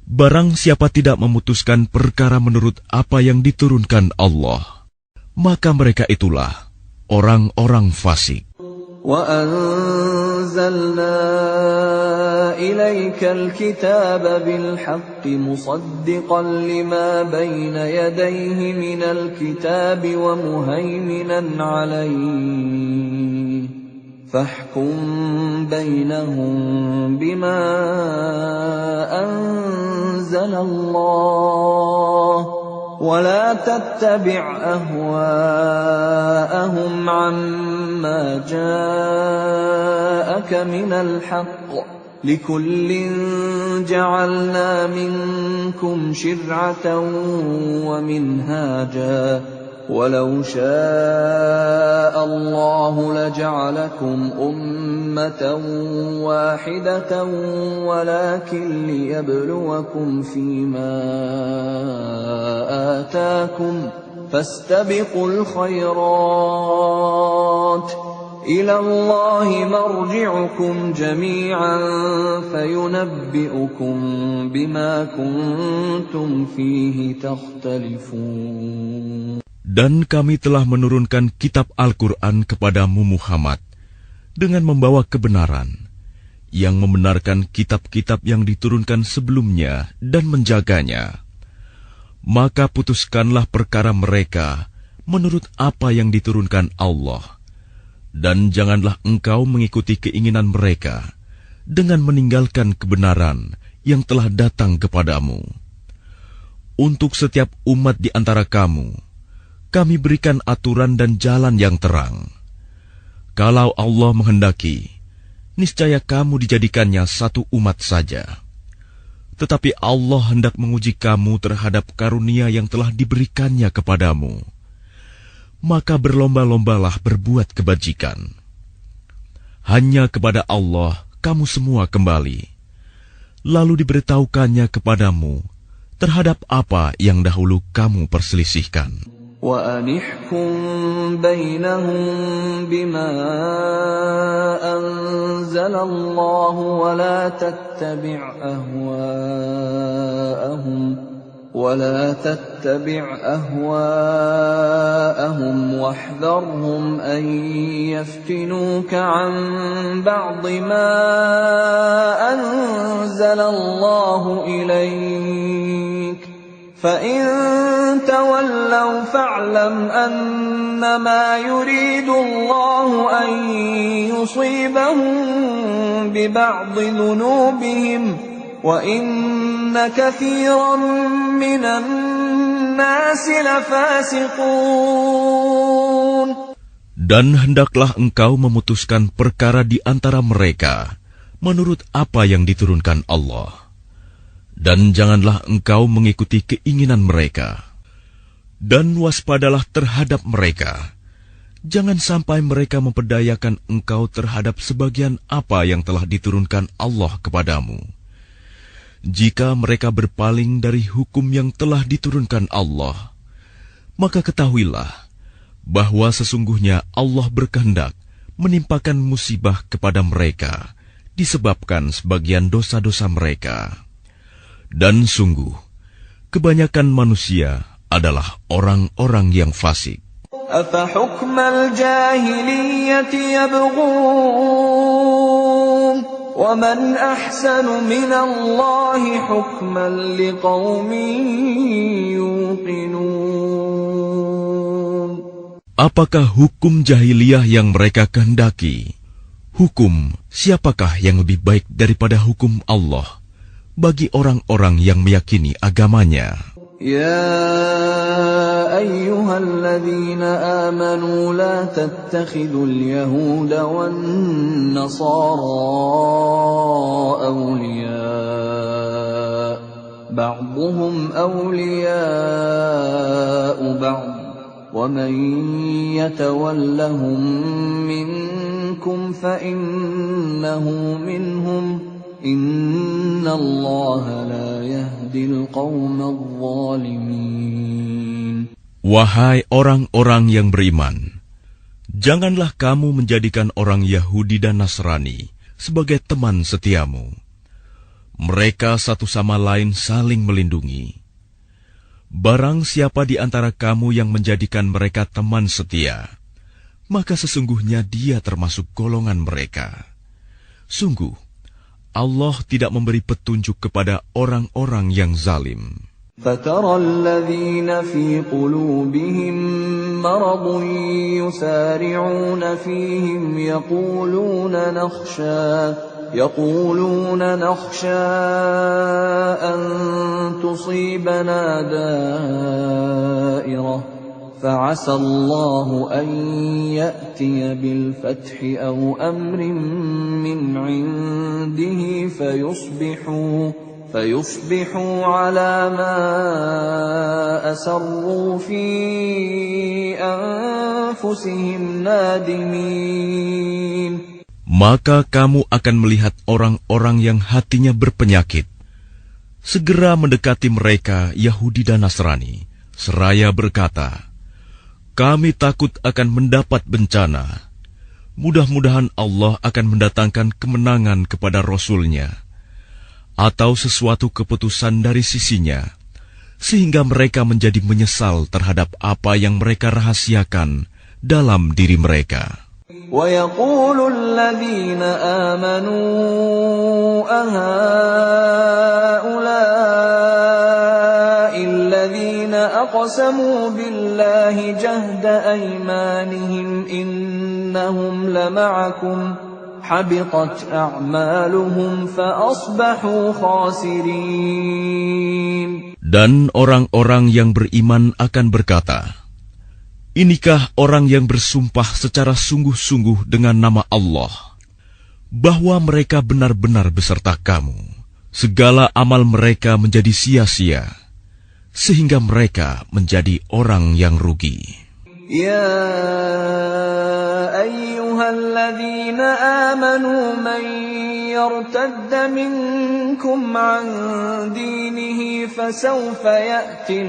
Barang siapa tidak memutuskan perkara menurut apa yang diturunkan Allah, maka mereka itulah orang-orang fasik. وَأَنزَلْنَا إِلَيْكَ الْكِتَابَ بِالْحَقِّ مُصَدِّقًا لِمَا بَيْنَ يَدَيْهِ مِنَ الْكِتَابِ وَمُهَيْمِنًا عَلَيْهِ فَاحْكُم بَيْنَهُم بِمَا أَنزَلَ اللَّهُ وَلَا تَتَّبِعْ أَهْوَاءَهُمْ عَمَّا جَاءَكَ مِنَ الْحَقِّ لِكُلٍّ جَعَلْنَا مِنكُمْ شِرْعَةً وَمِنْهَاجًا وَلَوْ شَاءَ اللَّهُ لَجَعَلَكُمْ أُمَّةً وَاحِدَةً وَلَكِنْ لِيَبْلُوَكُمْ فِيمَا آتَاكُمْ فَاسْتَبِقُوا الْخَيْرَاتِ إِلَى اللَّهِ مَرْجِعُكُمْ جَمِيعًا فَيُنَبِّئُكُم بِمَا كُنتُمْ فِيهِ تَخْتَلِفُونَ. Dan kami telah menurunkan kitab Al-Quran kepadamu Muhammad dengan membawa kebenaran, yang membenarkan kitab-kitab yang diturunkan sebelumnya dan menjaganya. Maka putuskanlah perkara mereka menurut apa yang diturunkan Allah, dan janganlah engkau mengikuti keinginan mereka dengan meninggalkan kebenaran yang telah datang kepadamu. Untuk setiap umat di antara kamu, kami berikan aturan dan jalan yang terang. Kalau Allah menghendaki, niscaya kamu dijadikannya satu umat saja. Tetapi Allah hendak menguji kamu terhadap karunia yang telah diberikannya kepadamu. Maka berlomba-lombalah berbuat kebajikan. Hanya kepada Allah kamu semua kembali. Lalu diberitahukannya kepadamu terhadap apa yang dahulu kamu perselisihkan. وَأَنِحْكُم بَيْنَهُم بِمَا أَنزَلَ اللَّهُ وَلَا تَتَّبِعْ أَهْوَاءَهُمْ وَاحْذَرْهُمْ أَن يَفْتِنُوكَ عَن بَعْضِ مَا أَنزَلَ اللَّهُ إِلَيْكَ فَإِن تَوَلَّوْا فَاعْلَمْ أَنَّمَا يُرِيدُ اللَّهُ أَن يُصِيبَهُم بِبَعْضِ ذُنُوبِهِمْ وَإِنَّ كَثِيرًا مِّنَ النَّاسِ لَفَاسِقُونَ. Dan hendaklah engkau memutuskan perkara di antara mereka menurut apa yang diturunkan Allah. Dan janganlah engkau mengikuti keinginan mereka. Dan waspadalah terhadap mereka. Jangan sampai mereka memperdayakan engkau terhadap sebagian apa yang telah diturunkan Allah kepadamu. Jika mereka berpaling dari hukum yang telah diturunkan Allah, maka ketahuilah bahwa sesungguhnya Allah berkehendak menimpakan musibah kepada mereka disebabkan sebagian dosa-dosa mereka. Dan sungguh, kebanyakan manusia adalah orang-orang yang fasik. أَفَحُكْمَ الْجَاهِلِيَّةِ يَبْغُونَ وَمَنْ أَحْسَنُ مِنَ اللَّهِ حُكْمًا لِقَوْمٍ يُوقِنُونَ. Apakah hukum jahiliyah yang mereka kehendaki? Hukum siapakah yang lebih baik daripada hukum Allah bagi orang-orang yang meyakini agamanya? Ya الذين آمنوا لا تتخذوا اليهود والنصارى أولياء بعضهم أولياء بعض ومن يتولهم منكم فإنه منهم إن الله لا يهدي القوم الظالمين. Wahai orang-orang yang beriman, janganlah kamu menjadikan orang Yahudi dan Nasrani sebagai teman setiamu. Mereka satu sama lain saling melindungi. Barang siapa di antara kamu yang menjadikan mereka teman setia, maka sesungguhnya dia termasuk golongan mereka. Sungguh, Allah tidak memberi petunjuk kepada orang-orang yang zalim. فَتَرَى الَّذِينَ فِي قُلُوبِهِم مَّرَضٌ يُسَارِعُونَ فِيهِمْ يَقُولُونَ نَخْشَىٰ أَن تُصِيبَنَا دَائِرَةٌ فَعَسَى اللَّهُ أَن يَأْتِيَ بِالْفَتْحِ أَوْ أَمْرٍ مِّنْ عِندِهِ فيصبحوا على ما أسروا في أنفسهم نادمين. Maka kamu akan melihat orang-orang yang hatinya berpenyakit segera mendekati mereka Yahudi dan Nasrani, seraya berkata, kami takut akan mendapat bencana. Mudah-mudahan Allah akan mendatangkan kemenangan kepada Rasul-Nya atau sesuatu keputusan dari sisinya, sehingga mereka menjadi menyesal terhadap apa yang mereka rahasiakan dalam diri mereka. وَيَقُولُ الَّذِينَ آمَنُوا أَهَؤُلَاءِ الَّذِينَ أَقْسَمُوا بِاللَّهِ جَهْدَ أَيْمَانِهِمْ إِنَّهُمْ لَمَعَكُمْ حَبِطَتْ أَعْمَالُهُمْ فَأَصْبَحُوا خَاسِرِينَ. Dan orang-orang yang beriman akan berkata, inikah orang yang bersumpah secara sungguh-sungguh dengan nama Allah, bahwa mereka benar-benar beserta kamu. Segala amal mereka menjadi sia-sia, sehingga mereka menjadi orang yang rugi. يا أيها الذين آمنوا من يرتد منكم عن دينه فسوف يأتي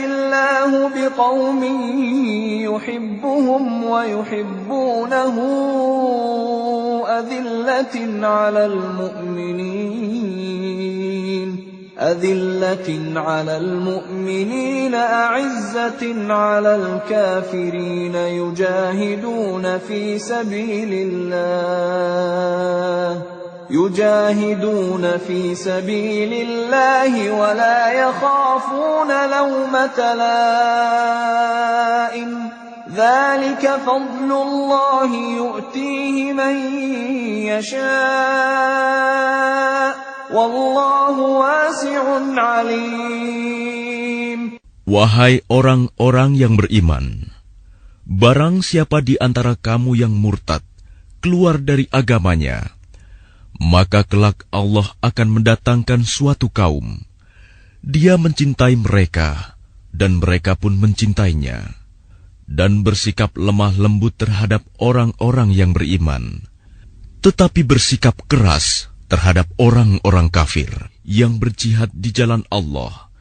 الله بقوم يحبهم ويحبونه أذلة على المؤمنين أعزة على الكافرين يجاهدون في سبيل الله ولا يخافون لومة لائم ذلك فضل الله يؤتيه من يشاء Wallahu wasi'un alim. Wahai orang-orang yang beriman, barang siapa di antara kamu yang murtad keluar dari agamanya, maka kelak Allah akan mendatangkan suatu kaum. Dia mencintai mereka dan mereka pun mencintainya, dan bersikap lemah lembut terhadap orang-orang yang beriman, tetapi bersikap keras terhadap orang-orang kafir yang berjihad di jalan Allah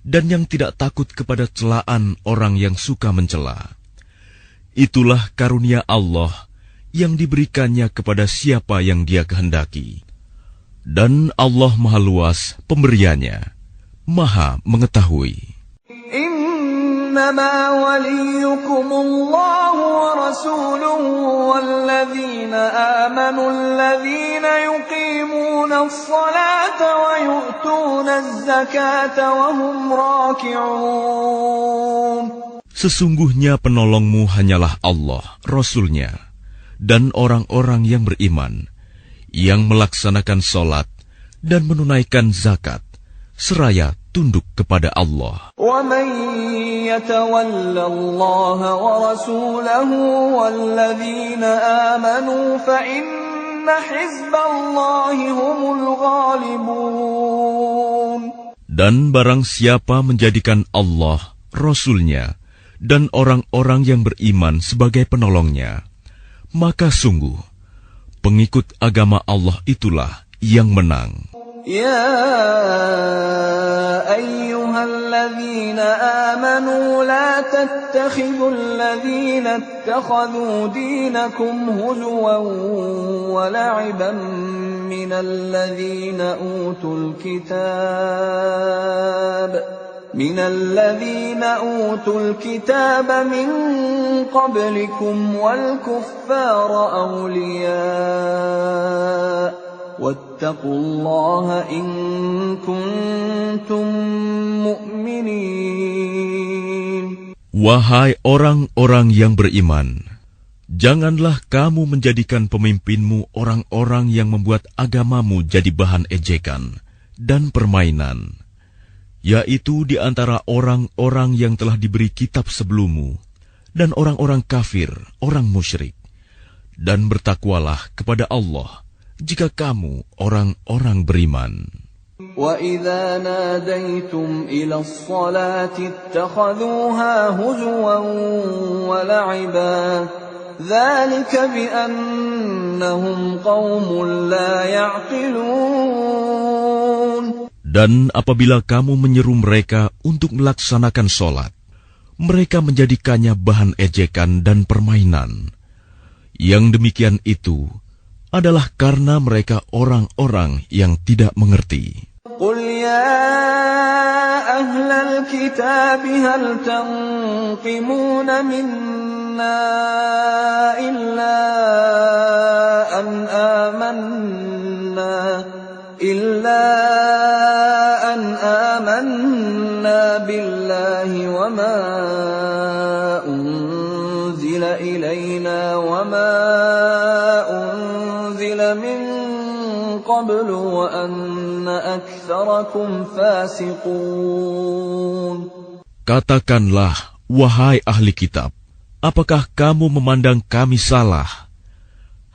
dan yang tidak takut kepada celaan orang yang suka mencela. Itulah karunia Allah yang diberikannya kepada siapa yang Dia kehendaki. Dan Allah Maha Luas pemberiannya, Maha mengetahui. إنما وليكم الله ورسوله والذين آمنوا الذين يقيمون الصلاة ويؤتون الزكاة وهم راكعون. Sesungguhnya penolongmu hanyalah Allah, Rasul-Nya, dan orang-orang yang beriman, yang melaksanakan solat dan menunaikan zakat, seraya tunduk kepada Allah. وَمَن يَتَوَلَّ اللَّهَ وَرَسُولَهُ وَالَّذِينَ آمَنُوا فَإِنَّ حِزْبَ اللَّهِ هُمُ الْغَالِبُونَ. Dan barang siapa menjadikan Allah, Rasul-Nya, dan orang-orang yang beriman sebagai penolongnya, maka sungguh pengikut agama Allah itulah yang menang. يا أيها الذين آمنوا لا تتخذوا الذين اتخذوا دينكم هزوا ولعبا من الذين أوتوا الكتاب من قبلكم والكفار أولياء واتقوا الله إن كنتم مؤمنين. Wahai orang-orang yang beriman, janganlah kamu menjadikan pemimpinmu orang-orang yang membuat agamamu jadi bahan ejekan dan permainan, yaitu di antara orang-orang yang telah diberi kitab sebelummu dan orang-orang kafir, orang musyrik. Dan bertakwalah kepada Allah jika kamu orang-orang beriman. وَإِذَا نَادَيْتُمْ إِلَى الصَّلَاةِ اتَّخَذُوهَا هُزُوًا وَلَعِبًا ذَلِكَ بِأَنَّهُمْ قَوْمٌ لَا يَعْقِلُونَ. Dan apabila kamu menyeru mereka untuk melaksanakan sholat, mereka menjadikannya bahan ejekan dan permainan. Yang demikian itu adalah karena mereka orang-orang yang tidak mengerti. قُلْ يَا أَهْلَ الْكِتَابِ هَلْ تَنقِمُونَ مِنَّا إِلَّا أَنْ آمَنَّا بِاللَّهِ وَمَا أُنْزِلَ إِلَيْنَا وَمَا أُنْزِلَ مِنْ قَبْلُ وَأَنَّ أَكْثَرَكُمْ فَاسِقُونَ. Katakanlah, wahai ahli kitab, apakah kamu memandang kami salah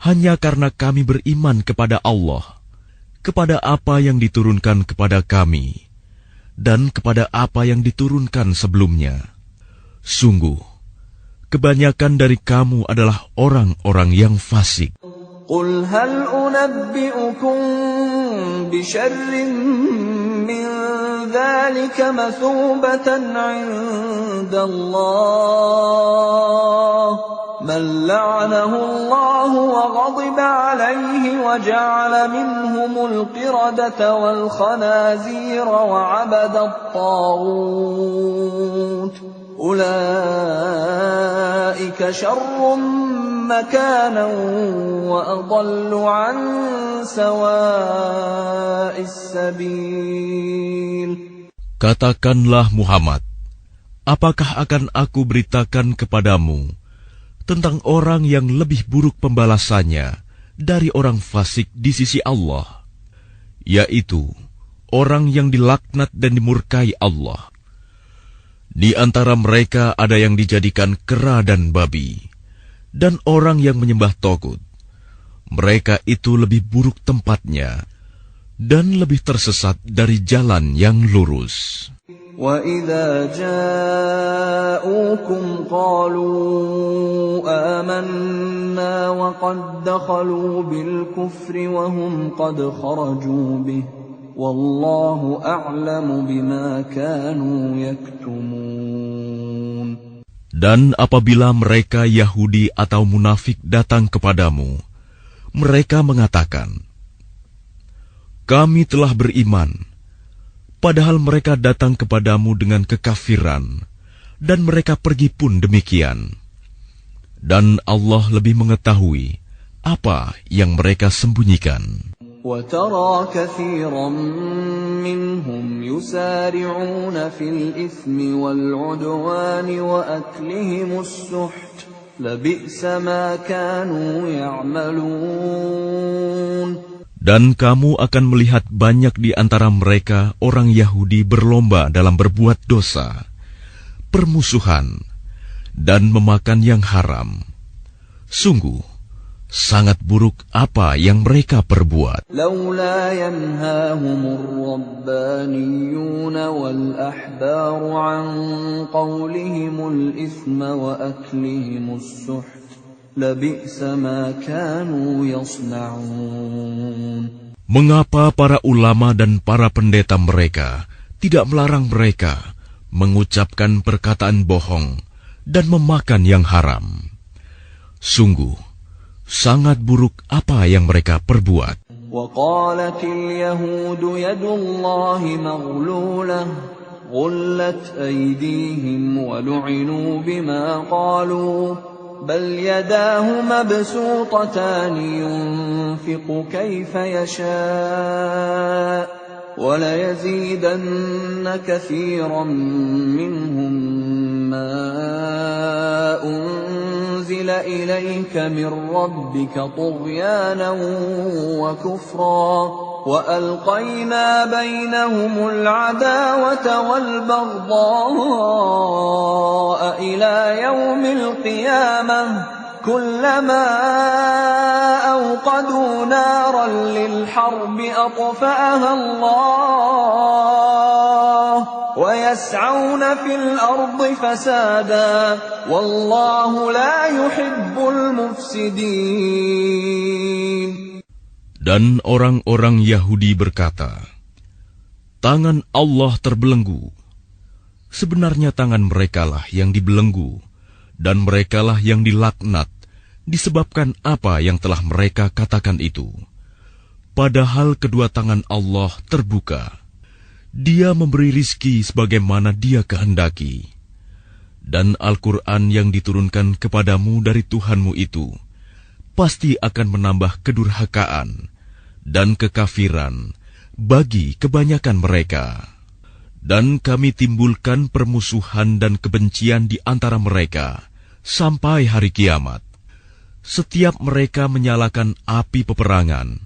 hanya karena kami beriman kepada Allah, kepada apa yang diturunkan kepada kami, dan kepada apa yang diturunkan sebelumnya? Sungguh, kebanyakan dari kamu adalah orang-orang yang fasik. قُلْ هَلْ أُنَبِّئُكُمْ بِشَرٍّ مِّن ذَلِكَ مَثُوبَةً عِندَ اللَّهِ مَن لَّعَنَهُ اللَّهُ وَغَضِبَ عَلَيْهِ وَجَعَلَ مِنْهُمُ الْقِرَدَةَ وَالْخَنَازِيرَ وَعَبَدَ الطَّاغُوتَ أُولَئِكَ شَرٌّ مَّكَانًا وَأَضَلُّ عَن سَوَاءِ السَّبِيلِ. Katakanlah Muhammad, apakah akan aku beritakan kepadamu tentang orang yang lebih buruk pembalasannya dari orang fasik di sisi Allah, yaitu orang yang dilaknat dan dimurkai Allah. Di antara mereka ada yang dijadikan kera dan babi, dan orang yang menyembah togut. Mereka itu lebih buruk tempatnya dan lebih tersesat dari jalan yang lurus. وَإِذَا جَاءُوكُمْ قَالُوا آمَنَّا وَقَدْ دَخَلُوا بِالْكُفْرِ وَهُمْ قَدْ خَرَجُوا بِهِ وَاللَّهُ أَعْلَمُ بِمَا كَانُوا يَكْتُمُونَ. Dan apabila mereka Yahudi atau munafik datang kepadamu, mereka mengatakan, "Kami telah beriman," padahal mereka datang kepadamu dengan kekafiran, dan mereka pergi pun demikian. Dan Allah lebih mengetahui apa yang mereka sembunyikan. وَتَرَى كَثِيرًا مِّنْهُمْ يُسَارِعُونَ فِي الْإِثْمِ وَالْعُدْوَانِ وَأَكْلِهِمُ السُّحْتَ لَبِئْسَ مَا كَانُوا يَعْمَلُونَ. Dan kamu akan melihat banyak di antara mereka orang Yahudi berlomba dalam berbuat dosa, permusuhan, dan memakan yang haram. Sungguh, sangat buruk apa yang mereka perbuat. لولا ينهاهم الربانيون والأحبار عن قولهم الإثم وأكلهم السحت لبئس ما كانوا يصنعون. Mengapa para ulama dan para pendeta mereka tidak melarang mereka mengucapkan perkataan bohong dan memakan yang haram? Sungguh, sangat buruk apa yang mereka perbuat. وقالت اليهود يد الله مغلولة غلت أيديهم ولعنوا بما قالوا بل يداه مبسوطتان ينفق كيف يشاء وليزيدن كثيرا منهم ما أنزل إليك من ربك طغيانا وكفرا وألقينا بينهم العداوة والبغضاء إلى يوم القيامة كلما أوقدوا نارا للحرب أطفأها الله ويسعون في الأرض فسادا والله لا يحب المفسدين. Dan orang-orang Yahudi berkata, tangan Allah terbelenggu. Sebenarnya tangan merekalah yang dibelenggu, dan merekalah yang dilaknat, disebabkan apa yang telah mereka katakan itu. Padahal kedua tangan Allah terbuka. Dia memberi rizki sebagaimana Dia kehendaki. Dan Al-Quran yang diturunkan kepadamu dari Tuhanmu itu pasti akan menambah kedurhakaan dan kekafiran bagi kebanyakan mereka. Dan kami timbulkan permusuhan dan kebencian di antara mereka sampai hari kiamat. Setiap mereka menyalakan api peperangan,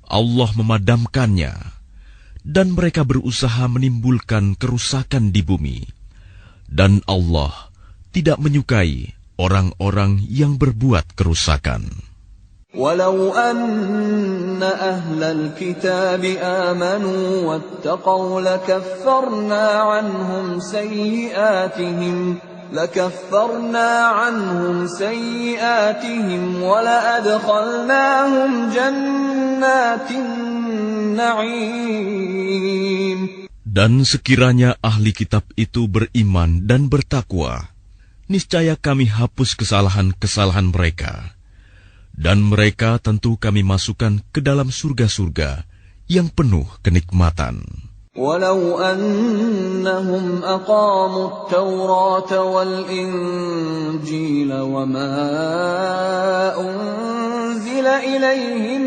Allah memadamkannya, dan mereka berusaha menimbulkan kerusakan di bumi. Dan Allah tidak menyukai orang-orang yang berbuat kerusakan. ولو أن أهل الكتاب آمنوا واتقوا لكفرنا عنهم سيئاتهم ولأدخلناهم جنات النعيم. Dan sekiranya ahli kitab itu beriman dan bertakwa, niscaya kami hapus kesalahan-kesalahan mereka. Dan mereka tentu kami masukkan ke dalam surga-surga yang penuh kenikmatan. ولو أنهم أقاموا التوراة والإنجيل وما أنزل إليهم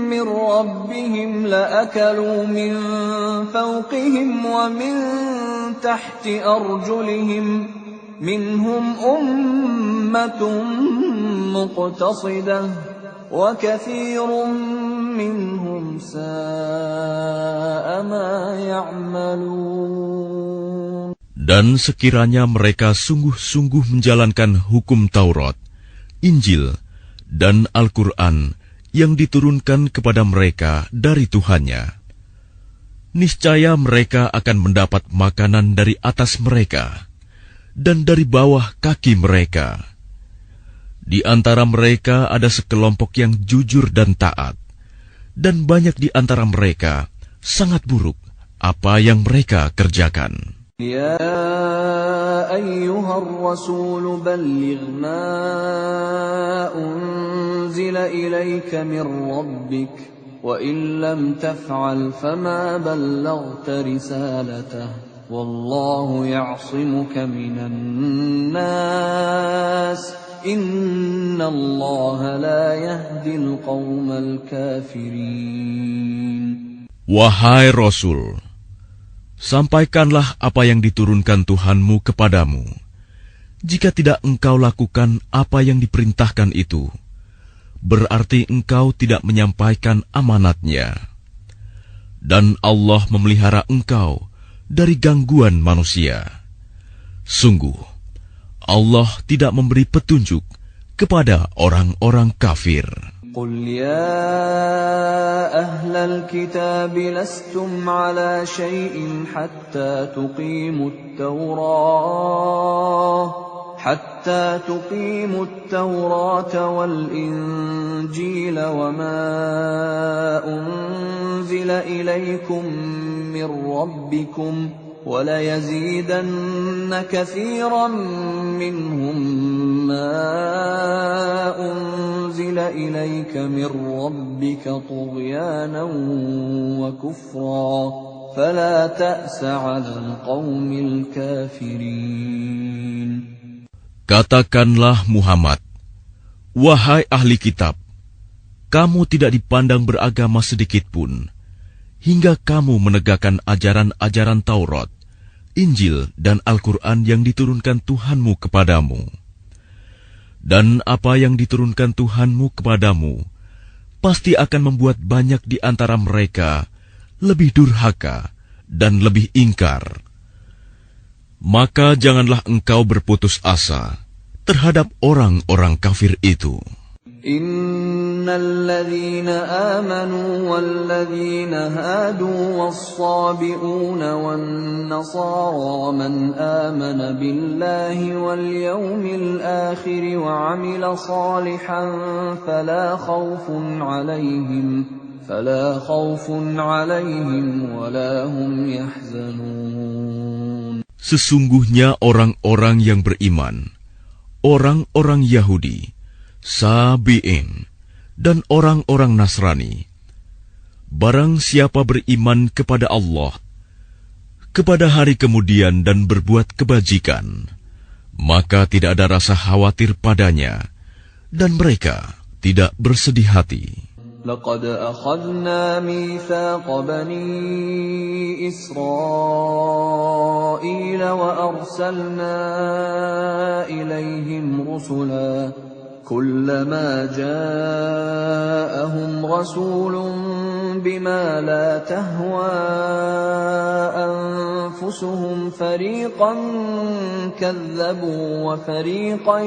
من ربهم لأكلوا من فوقهم ومن تحت أرجلهم منهم أمة مقتصدة وكثير منهم ساء ما يعملون. Dan sekiranya mereka sungguh-sungguh menjalankan hukum Taurat, Injil, dan Al-Quran yang diturunkan kepada mereka dari Tuhannya, niscaya mereka akan mendapat makanan dari atas mereka dan dari bawah kaki mereka. Di antara mereka ada sekelompok yang jujur dan taat, dan banyak di antara mereka sangat buruk apa yang mereka kerjakan. Ya ayyuhar rasul balligh ma unzila ilayka min rabbik wa in lam taf'al fama ballaghta risalatah wallahu ya'simuka minan nas. Inna Allah la yahdil qawmal kafirin. Wahai Rasul, sampaikanlah apa yang diturunkan Tuhanmu kepadamu. Jika tidak engkau lakukan apa yang diperintahkan itu, berarti engkau tidak menyampaikan amanatnya. Dan Allah memelihara engkau dari gangguan manusia. Sungguh, Allah tidak memberi petunjuk kepada orang-orang kafir. قل يا أهل الكتاب لستم على شيء حتى تقيموا التوراة والإنجيل وما أنزل إليكم من ربكم وَلَيَزِيدَنَّ كَثِيرًا مِّنْهُمْ مَا أُنزِلَ إِلَيْكَ مِنْ رَبِّكَ طُغْيَانًا وَكُفْرًا فَلَا تَأْسَ عَلَى الْقَوْمِ الْكَافِرِينَ. Katakanlah Muhammad, wahai ahli kitab, kamu tidak dipandang beragama sedikitpun, hingga kamu menegakkan ajaran-ajaran Taurat, Injil, dan Al-Quran yang diturunkan Tuhanmu kepadamu. Dan apa yang diturunkan Tuhanmu kepadamu, pasti akan membuat banyak di antara mereka lebih durhaka dan lebih ingkar. Maka janganlah engkau berputus asa terhadap orang-orang kafir itu. Innal ladzina amanu wal ladzina hadu was-sabi'una wan nasara man amana billahi wal yawmil akhir wa 'amila salihan fala khawfun 'alaihim wa la hum yahzanun. Sesungguhnya orang-orang yang beriman, orang-orang Yahudi, Sabi'in, dan orang-orang Nasrani, barang siapa beriman kepada Allah, kepada hari kemudian dan berbuat kebajikan, maka tidak ada rasa khawatir padanya, dan mereka tidak bersedih hati. لقد أخذنا ميثاق بني إسرائيل وأرسلنا إليهم رسلا كلما جاءهم رسول بما لا تهوى أنفسهم فريقا كذبوا وفريقا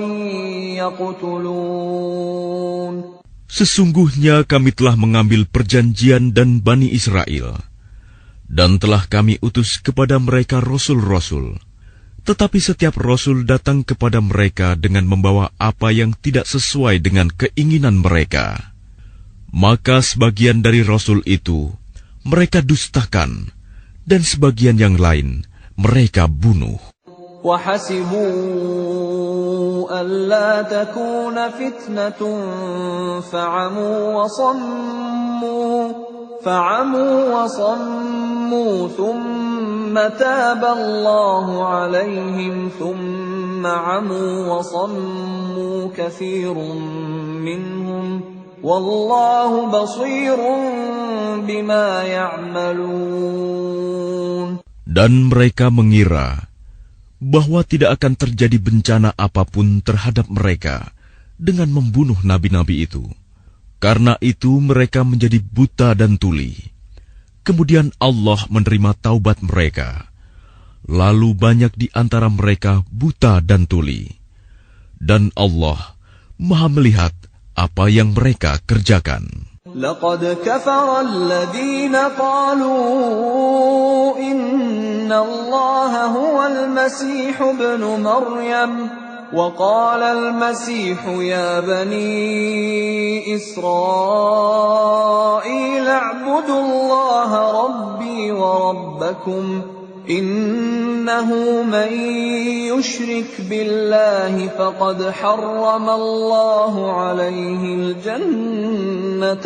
يقتلون. Sesungguhnya kami telah mengambil perjanjian dan Bani Israel, dan telah kami utus kepada mereka rasul-rasul. Tetapi setiap rasul datang kepada mereka dengan membawa apa yang tidak sesuai dengan keinginan mereka. Maka sebagian dari rasul itu mereka dustakan, dan sebagian yang lain mereka bunuh. وَحَسِبُوا أَلَّا تَكُونَ فِتْنَةٌ فَعَمُوا وَصَمُّوا ثُمَّ تَابَ اللَّهُ عَلَيْهِمْ ثُمَّ عَمُوا وَصَمُّوا كَثِيرٌ مِّنْهُمْ وَاللَّهُ بَصِيرٌ بِمَا يَعْمَلُونَ. Dan mereka mengira bahwa tidak akan terjadi bencana apapun terhadap mereka dengan membunuh nabi-nabi itu. Karena itu mereka menjadi buta dan tuli. Kemudian Allah menerima taubat mereka. Lalu banyak di antara mereka buta dan tuli. Dan Allah Maha melihat apa yang mereka kerjakan. لقد كفر الذين قالوا إن الله هو المسيح ابن مريم وقال المسيح يا بني إسرائيل اعبدوا الله ربي وربكم إنه من يشرك بالله فقد حرم الله عليه الجنة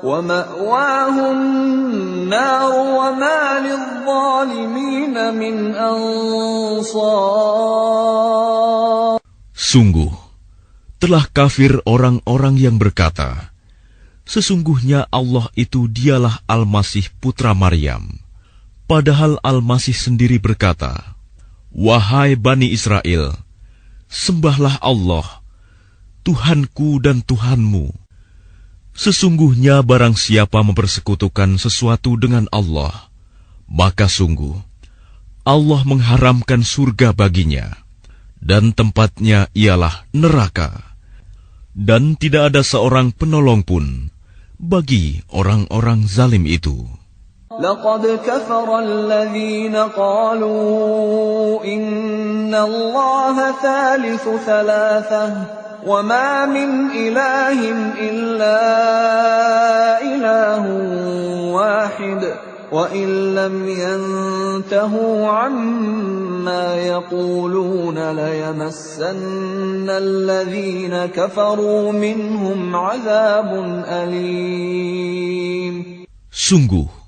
ومأواه النار وما للظالمين من أنصار. Sungguh, telah kafir orang-orang yang berkata, sesungguhnya Allah itu dialah Al-Masih putra Maryam. Padahal Al-Masih sendiri berkata, wahai Bani Israel, Sembahlah Allah, Tuhanku dan Tuhanmu. Sesungguhnya barang siapa mempersekutukan sesuatu dengan Allah, maka sungguh Allah mengharamkan surga baginya, dan tempatnya ialah neraka. Dan tidak ada seorang penolong pun bagi orang-orang zalim itu. لقد كفر الذين قالوا إن الله ثالث ثلاثة وما من إله إلا إله واحد وإن لم ينتهوا عما يقولون ليمسن الذين كفروا منهم عذاب أليم. Sungguh,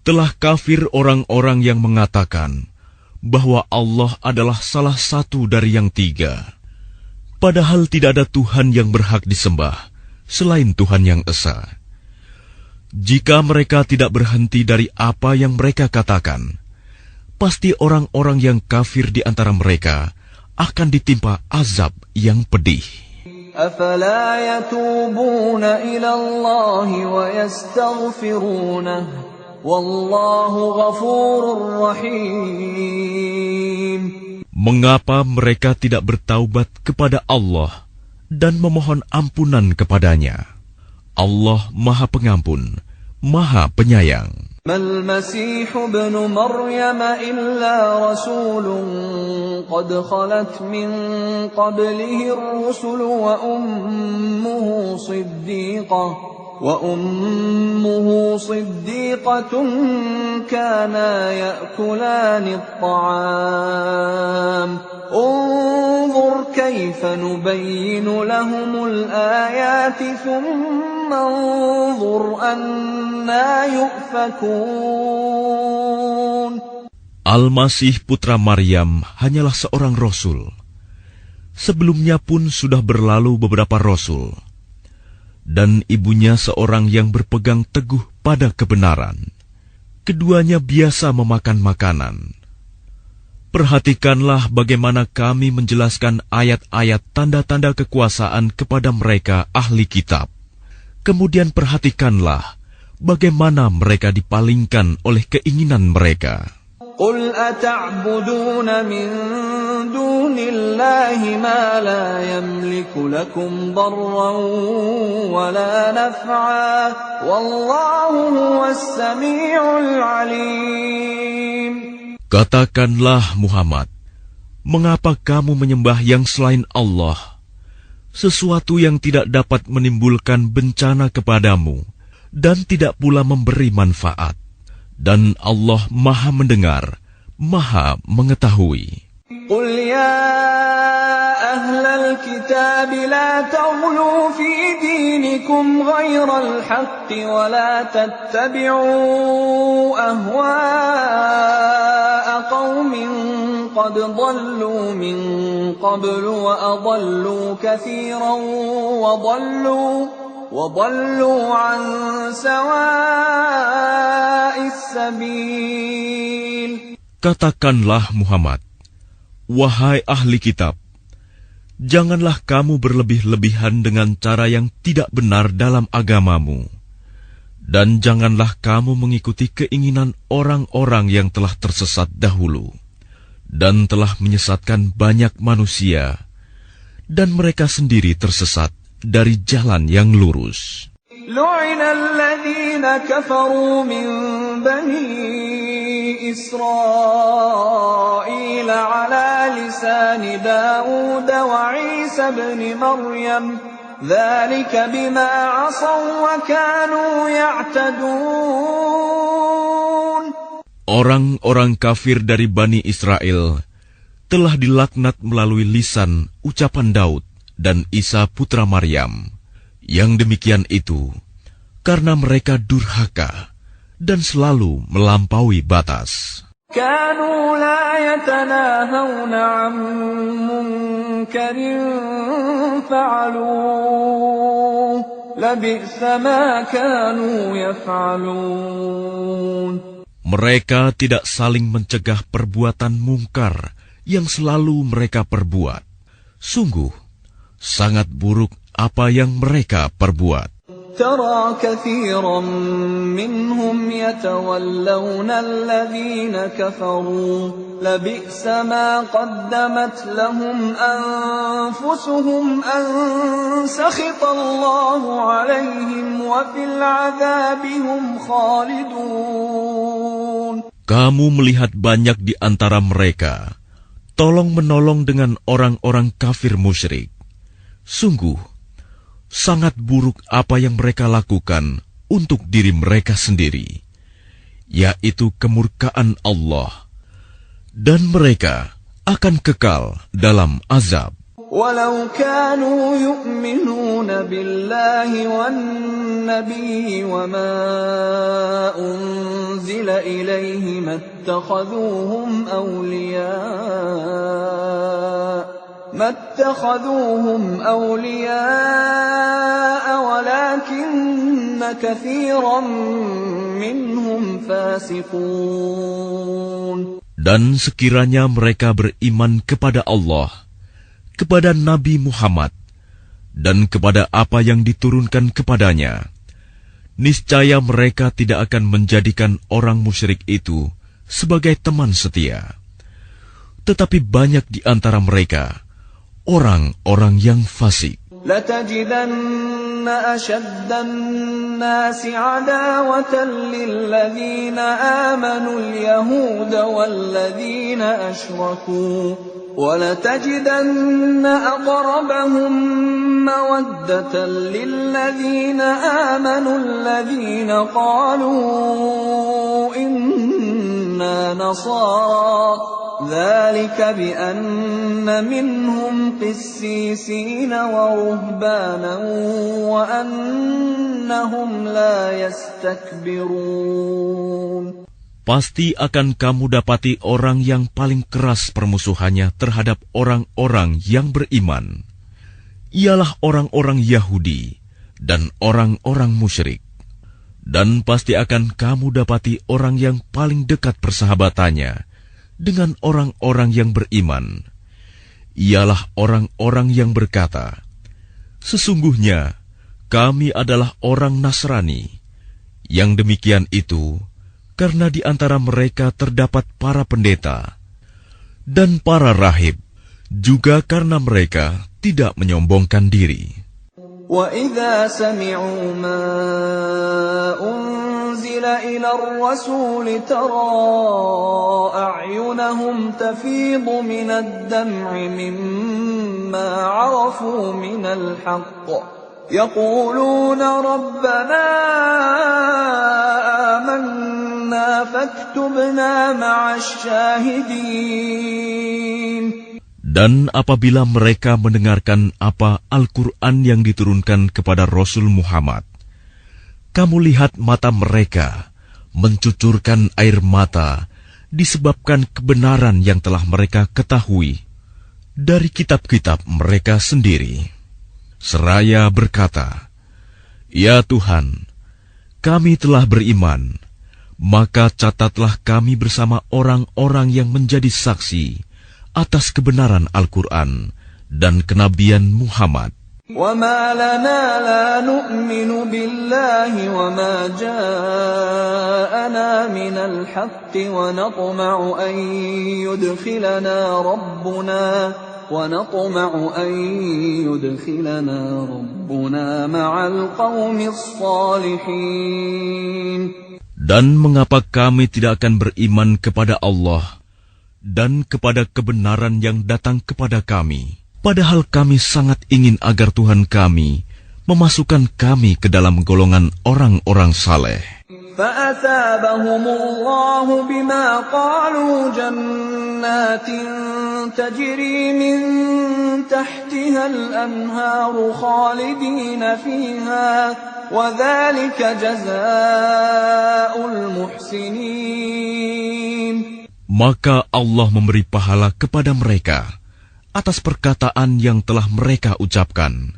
telah kafir orang-orang yang mengatakan bahwa Allah adalah salah satu dari yang tiga, padahal tidak ada Tuhan yang berhak disembah selain Tuhan yang Esa. Jika mereka tidak berhenti dari apa yang mereka katakan, pasti orang-orang yang kafir di antara mereka akan ditimpa azab yang pedih. أفلا يتوبون إلى الله ويستغفرونه والله غفور رحيم. Mengapa mereka tidak bertaubat kepada Allah dan memohon ampunan kepadanya? Allah Maha Pengampun, Maha Penyayang. ما المسيح ابن مريم إلا رسول قد خلت من قبله الرسل وأمه صديقة كانا يأكلان الطعام انظر كيف نبين لهم الآيات ثم انظر أنا يؤفكون. Al-Masih putra Maryam hanyalah seorang rasul. Sebelumnya pun sudah berlalu beberapa rasul, dan ibunya seorang yang berpegang teguh pada kebenaran. Keduanya biasa memakan makanan. Perhatikanlah bagaimana kami menjelaskan ayat-ayat tanda-tanda kekuasaan kepada mereka ahli kitab. Kemudian perhatikanlah bagaimana mereka dipalingkan oleh keinginan mereka. قل أتعبدون من دون الله ما لا يملك لكم ضرا ولا نفعا والله هو السميع العليم. Katakanlah Muhammad, mengapa kamu menyembah yang selain Allah, sesuatu yang tidak dapat menimbulkan bencana kepadamu dan tidak pula memberi manfaat? Dan Allah Maha Mendengar, Maha Mengetahui. قل يا أهل الكتاب لا تغلوا في دينكم غير الحق ولا تتبعوا أهواء قوم قد ضلوا من قبل وأضلوا كثيرا وضلوا عن سواء السبيل. Katakanlah Muhammad, wahai ahli kitab, janganlah kamu berlebih-lebihan dengan cara yang tidak benar dalam agamamu, dan janganlah kamu mengikuti keinginan orang-orang yang telah tersesat dahulu, dan telah menyesatkan banyak manusia, dan mereka sendiri tersesat dari jalan yang lurus. لعن الذين كفروا من بني إسرائيل على لسان داود وعيسى بن مريم ذلك بما عصوا وكانوا يعتدون. Orang-orang kafir dari Bani Israel telah dilaknat melalui lisan ucapan Daud dan Isa putra Maryam. Yang demikian itu karena mereka durhaka dan selalu melampaui batas. كانوا لا يتناهون عن منكر فعلوه لبئس ما كانوا يفعلون. Mereka tidak saling mencegah perbuatan mungkar yang selalu mereka perbuat. Sungguh, sangat buruk apa yang mereka perbuat. ترى كثيرا منهم يتولون الذين كفروا لبئس ما قدمت لهم أنفسهم أن سخط الله عليهم وفي العذاب هم خالدون. Kamu melihat banyak di antara mereka tolong-menolong dengan orang-orang kafir musyrik. Sungguh, sangat buruk apa yang mereka lakukan untuk diri mereka sendiri, yaitu kemurkaan Allah, dan mereka akan kekal dalam azab. ولو كانوا يؤمنون بالله والنبي وما أنزل إليه ما اتخذوهم أولياء ولكن كثيرا منهم فاسقون. Dan sekiranya mereka beriman kepada Allah, kepada Nabi Muhammad, dan kepada apa yang diturunkan kepadanya, niscaya mereka tidak akan menjadikan orang musyrik itu sebagai teman setia. Tetapi banyak di antara mereka orang-orang yang fasik. لتجدن أشد الناس عداوة للذين آمنوا اليهود والذين أشركوا ولتجدن أقربهم مودة للذين آمنوا الذين قالوا إنا نصارى ذلك بأن منهم قسيسين ورهبانا وأنهم لا يستكبرون. Pasti akan kamu dapati orang yang paling keras permusuhannya terhadap orang-orang yang beriman. Ialah orang-orang Yahudi dan orang-orang musyrik. Dan pasti akan kamu dapati orang yang paling dekat persahabatannya dengan orang-orang yang beriman, ialah orang-orang yang berkata, "Sesungguhnya kami adalah orang Nasrani." Yang demikian itu karena di antara mereka terdapat para pendeta dan para rahib, juga karena mereka tidak menyombongkan diri. وَإِذَا سَمِعُوا مَا أُنزِلَ إِلَى الرَّسُولِ تَرَى أَعْيُنَهُمْ تَفِيضُ مِنَ الدَّمْعِ مِمَّا عَرَفُوا مِنَ الْحَقِّ يَقُولُونَ رَبَّنَا آمَنَّا فَاكْتُبْنَا مَعَ الشَّاهِدِينَ. Dan apabila mereka mendengarkan apa Al-Quran yang diturunkan kepada Rasul Muhammad, kamu lihat mata mereka mencucurkan air mata disebabkan kebenaran yang telah mereka ketahui dari kitab-kitab mereka sendiri. Seraya berkata, "Ya Tuhan, kami telah beriman, maka catatlah kami bersama orang-orang yang menjadi saksi atas kebenaran Al-Quran dan kenabian Muhammad." وَمَا لَنَا لَا نُؤْمِنُ بِاللَّهِ وَمَا جَاءَنَا مِنَ الْحَقِّ وَنَطْمَعُ أَن يُدْخِلَنَا رَبُّنَا مَعَ الْقَوْمِ الصَّالِحِينَ. Dan mengapa kami tidak akan beriman kepada Allah dan kepada kebenaran yang datang kepada kami, padahal kami sangat ingin agar Tuhan kami memasukkan kami ke dalam golongan orang-orang saleh. فَأَثَابَهُمُ اللَّهُ بِمَا قَالُوا جَنَّاتٍ تَجْرِي مِن تَحْتِهَا الْأَنْهَارُ خَالِدِينَ فِيهَا وَذَلِكَ جَزَاءُ الْمُحْسِنِينَ. Maka Allah memberi pahala kepada mereka atas perkataan yang telah mereka ucapkan,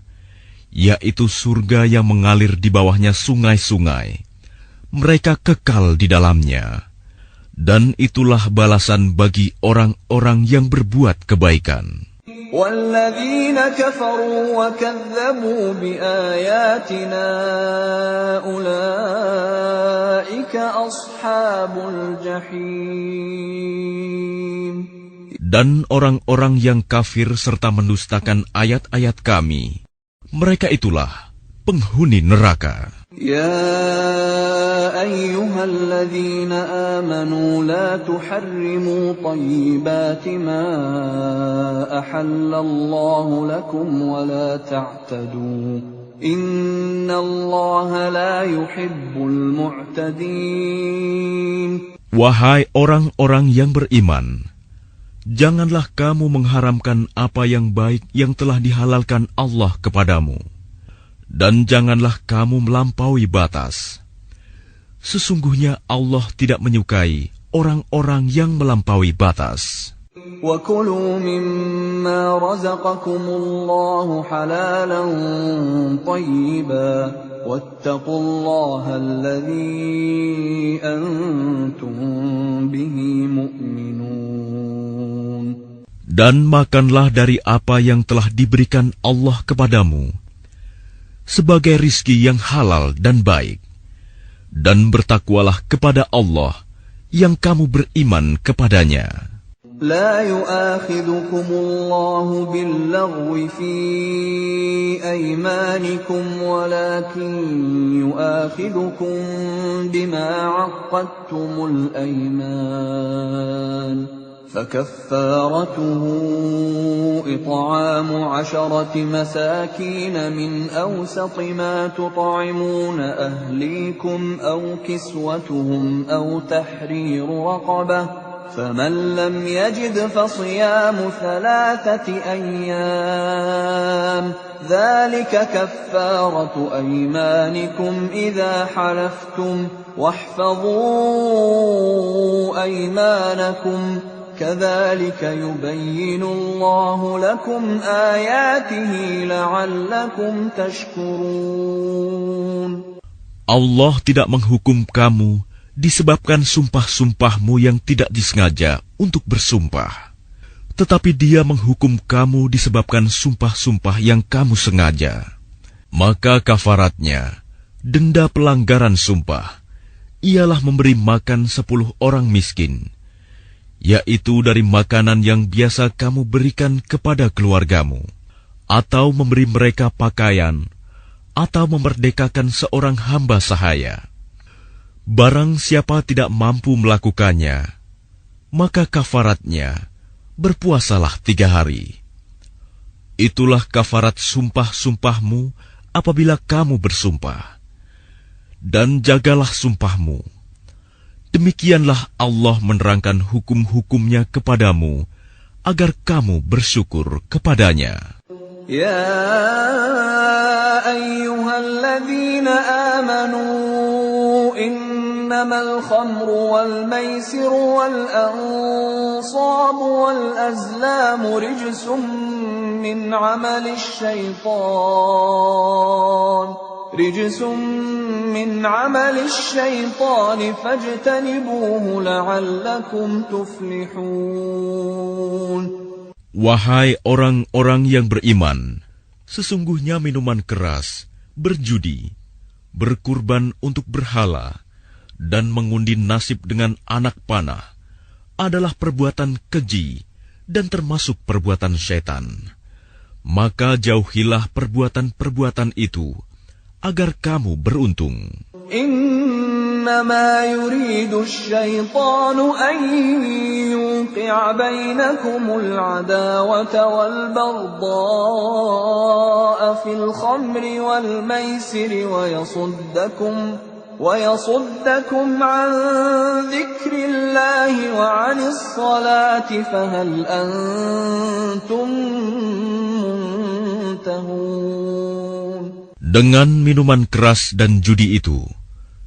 yaitu surga yang mengalir di bawahnya sungai-sungai. Mereka kekal di dalamnya, dan itulah balasan bagi orang-orang yang berbuat kebaikan. والذين كفروا وكذبوا بآياتنا أولئك أصحاب الجحيم. Dan orang-orang yang kafir serta mendustakan ayat-ayat Kami, mereka itulah penghuni neraka. يا أيها الذين آمنوا لا تحرموا طيبات ما أحل الله لكم ولا تعتدوا إن الله لا يحب المعتدين. Wahai orang-orang yang beriman, janganlah kamu mengharamkan apa yang baik yang telah dihalalkan Allah kepadamu. Dan janganlah kamu melampaui batas. Sesungguhnya Allah tidak menyukai orang-orang yang melampaui batas. وَكُلُوا مِمَّا رَزَقَكُمُ اللَّهُ حَلَالًا طَيِّبًا وَاتَّقُوا اللَّهَ الَّذِي أَنْتُمْ بِهِ مُؤْمِنُونَ. Dan makanlah dari apa yang telah diberikan Allah kepadamu sebagai rizki yang halal dan baik, dan bertakwalah kepada Allah yang kamu beriman kepadanya. لا يؤاخذكم الله باللغو في أيمانكم ولكن يؤاخذكم بما عقدتم الأيمان فكفارته إطعام 10 مساكين من أوسط ما تطعمون أهليكم أو كسوتهم أو تحرير رقبة فمن لم يجد فصيام 3 أيام ذلك كفارة أيمانكم إذا حلفتم واحفظوا أيمانكم كذلك يبين الله لكم آياته لعلكم تشكرون. Allah tidak menghukum kamu disebabkan sumpah-sumpahmu yang tidak disengaja untuk bersumpah, tetapi Dia menghukum kamu disebabkan sumpah-sumpah yang kamu sengaja. Maka kafaratnya, denda pelanggaran sumpah, ialah memberi makan 10 orang miskin, yaitu dari makanan yang biasa kamu berikan kepada keluargamu, atau memberi mereka pakaian, atau memerdekakan seorang hamba sahaya. Barang siapa tidak mampu melakukannya, maka kafaratnya berpuasalah 3 hari. Itulah kafarat sumpah-sumpahmu apabila kamu bersumpah. Dan jagalah sumpahmu. Demikianlah Allah menerangkan hukum-hukumnya kepadamu, agar kamu bersyukur kepadanya. Ya ayyuhalladzina amanu innamal khamru wal maisiru wal ansabu wal azlamu rijsum min amalish syaitan fajtanibuhu la'allakum tuflihun. Wahai orang-orang yang beriman, sesungguhnya minuman keras, berjudi, berkurban untuk berhala, dan mengundi nasib dengan anak panah adalah perbuatan keji dan termasuk perbuatan syaitan. Maka jauhilah perbuatan-perbuatan itu, agar kamu beruntung. Innama yuridu asy-syaitanu an yuqi'a bainakumul 'adawata wal baghdha'a fil khamri wal maisiri wa yasuddakum 'an dzikrillahi wa 'anis salati fahal antum muntahun. Dengan minuman keras dan judi itu,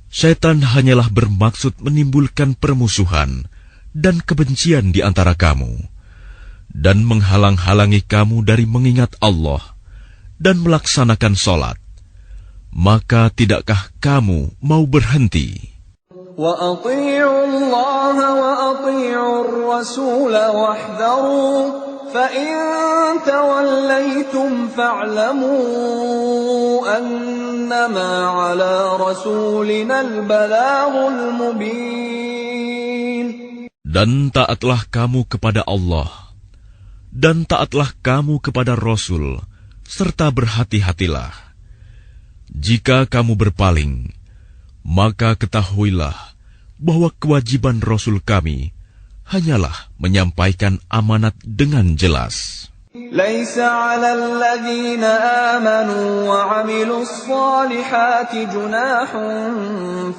syaitan hanyalah bermaksud menimbulkan permusuhan dan kebencian di antara kamu, dan menghalang-halangi kamu dari mengingat Allah dan melaksanakan sholat. Maka tidakkah kamu mau berhenti? Wa ati'u Allah wa ati'u ar-rasul wahdharu فَإِن تَوَلَّيْتُمْ فَاعْلَمُوا أَنَّمَا عَلَى رَسُولِنَا الْبَلَاغُ الْمُبِينُ. Dan taatlah kamu kepada Allah, dan taatlah kamu kepada Rasul, serta berhati-hatilah. Jika kamu berpaling, maka ketahuilah bahwa kewajiban Rasul kami hanyalah menyampaikan amanat dengan jelas. لَيْسَ عَلَى الَّذِينَ آمَنُوا وَعَمِلُوا الصَّالِحَاتِ جُنَاحٌ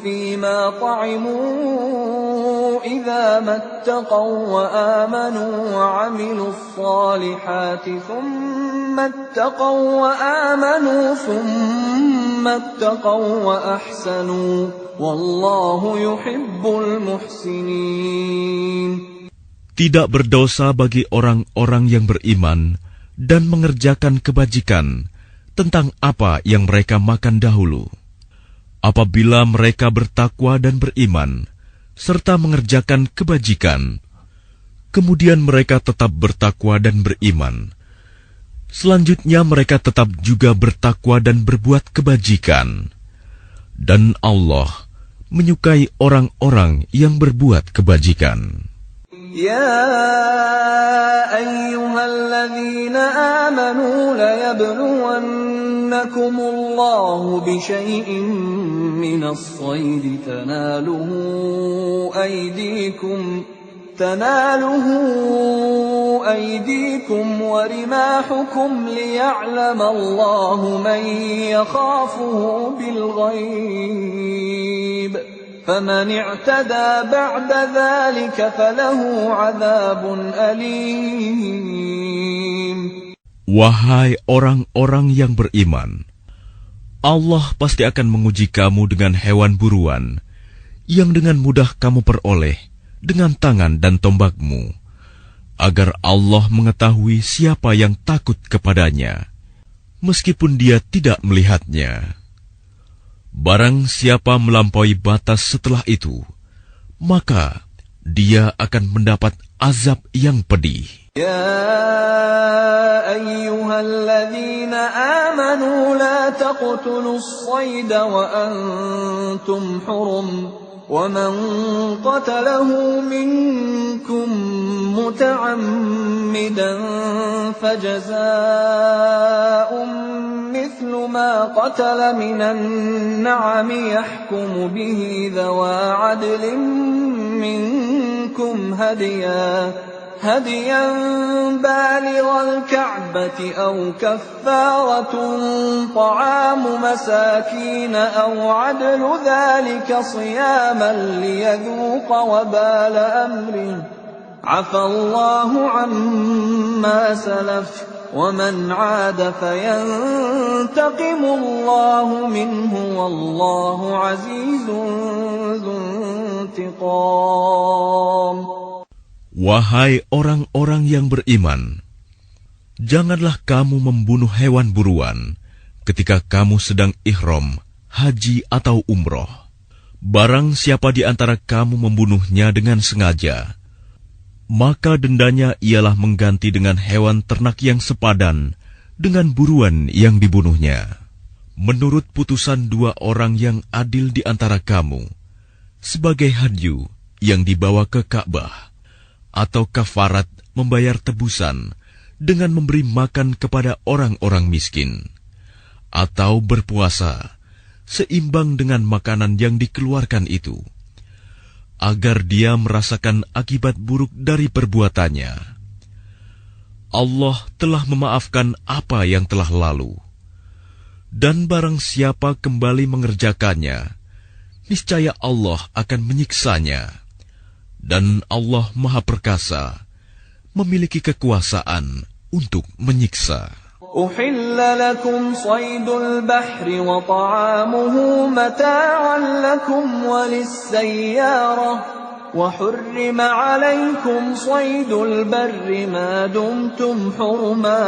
فِيمَا طَعِمُوا إِذَا مَا اتَّقَوا وَآمَنُوا وَعَمِلُوا الصَّالِحَاتِ ثُمَّ اتَّقَوا وَآمَنُوا ثُمَّ اتَّقَوا وَأَحْسَنُوا وَاللَّهُ يُحِبُّ الْمُحْسِنِينَ. Tidak berdosa bagi orang-orang yang beriman dan mengerjakan kebajikan tentang apa yang mereka makan dahulu. Apabila mereka bertakwa dan beriman, serta mengerjakan kebajikan, kemudian mereka tetap bertakwa dan beriman. Selanjutnya mereka tetap juga bertakwa dan berbuat kebajikan. Dan Allah menyukai orang-orang yang berbuat kebajikan. يا أيها الذين آمنوا ليبلونكم الله بشيء من الصيد تناله أيديكم ورماحكم ليعلم الله من يخافه بالغيب فمن اعتدى بعد ذلك فله عذاب أليم. Wahai orang-orang yang beriman, Allah pasti akan menguji kamu dengan hewan buruan yang dengan mudah kamu peroleh dengan tangan dan tombakmu, agar Allah mengetahui siapa yang takut kepadanya, meskipun dia tidak melihatnya. Barang siapa melampaui batas setelah itu, maka dia akan mendapat azab yang pedih. يا أيها الذين آمنوا لا تقتلوا الصيد وأنتم حرم ومن قتله منكم متعمدا فجزاء مثل ما قتل من النعم يحكم به ذوى عدل منكم هديا بالغ الكعبة أو كفارة طعام مساكين أو عدل ذلك صياما ليذوق وبال أمره عفى الله عما سلف ومن عاد فينتقم الله منه والله عزيز ذو انتقام. Wahai orang-orang yang beriman, janganlah kamu membunuh hewan buruan ketika kamu sedang ihram, haji atau umroh. Barang siapa di antara kamu membunuhnya dengan sengaja, maka dendanya ialah mengganti dengan hewan ternak yang sepadan dengan buruan yang dibunuhnya. Menurut putusan dua orang yang adil di antara kamu, sebagai hadyu yang dibawa ke Ka'bah, atau kafarat membayar tebusan dengan memberi makan kepada orang-orang miskin, atau berpuasa seimbang dengan makanan yang dikeluarkan itu, agar dia merasakan akibat buruk dari perbuatannya. Allah telah memaafkan apa yang telah lalu, dan barang siapa kembali mengerjakannya, niscaya Allah akan menyiksanya. Dan Allah Maha Perkasa, memiliki kekuasaan untuk menyiksa. أحل لكم صيد البحر وطعامه متاعا لكم وللسيارة وحرم عليكم صيد البر ما دمتم حرما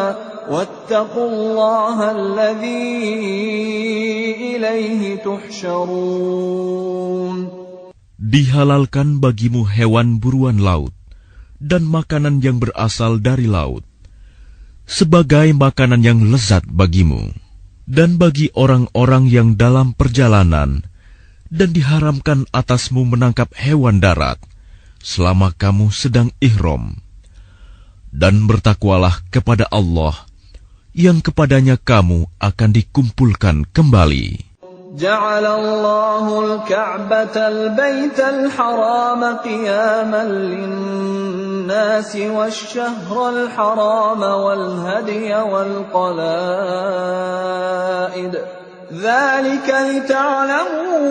واتقوا الله الذي إليه تحشرون. Dihalalkan bagimu hewan buruan laut dan makanan yang berasal dari laut, sebagai makanan yang lezat bagimu, dan bagi orang-orang yang dalam perjalanan, dan diharamkan atasmu menangkap hewan darat selama kamu sedang ihram. Dan bertakwalah kepada Allah, yang kepadanya kamu akan dikumpulkan kembali. جعل الله الكعبة البيت الحرام قياما للناس والشهر الحرام والهدي والقلائد ذلك لتعلموا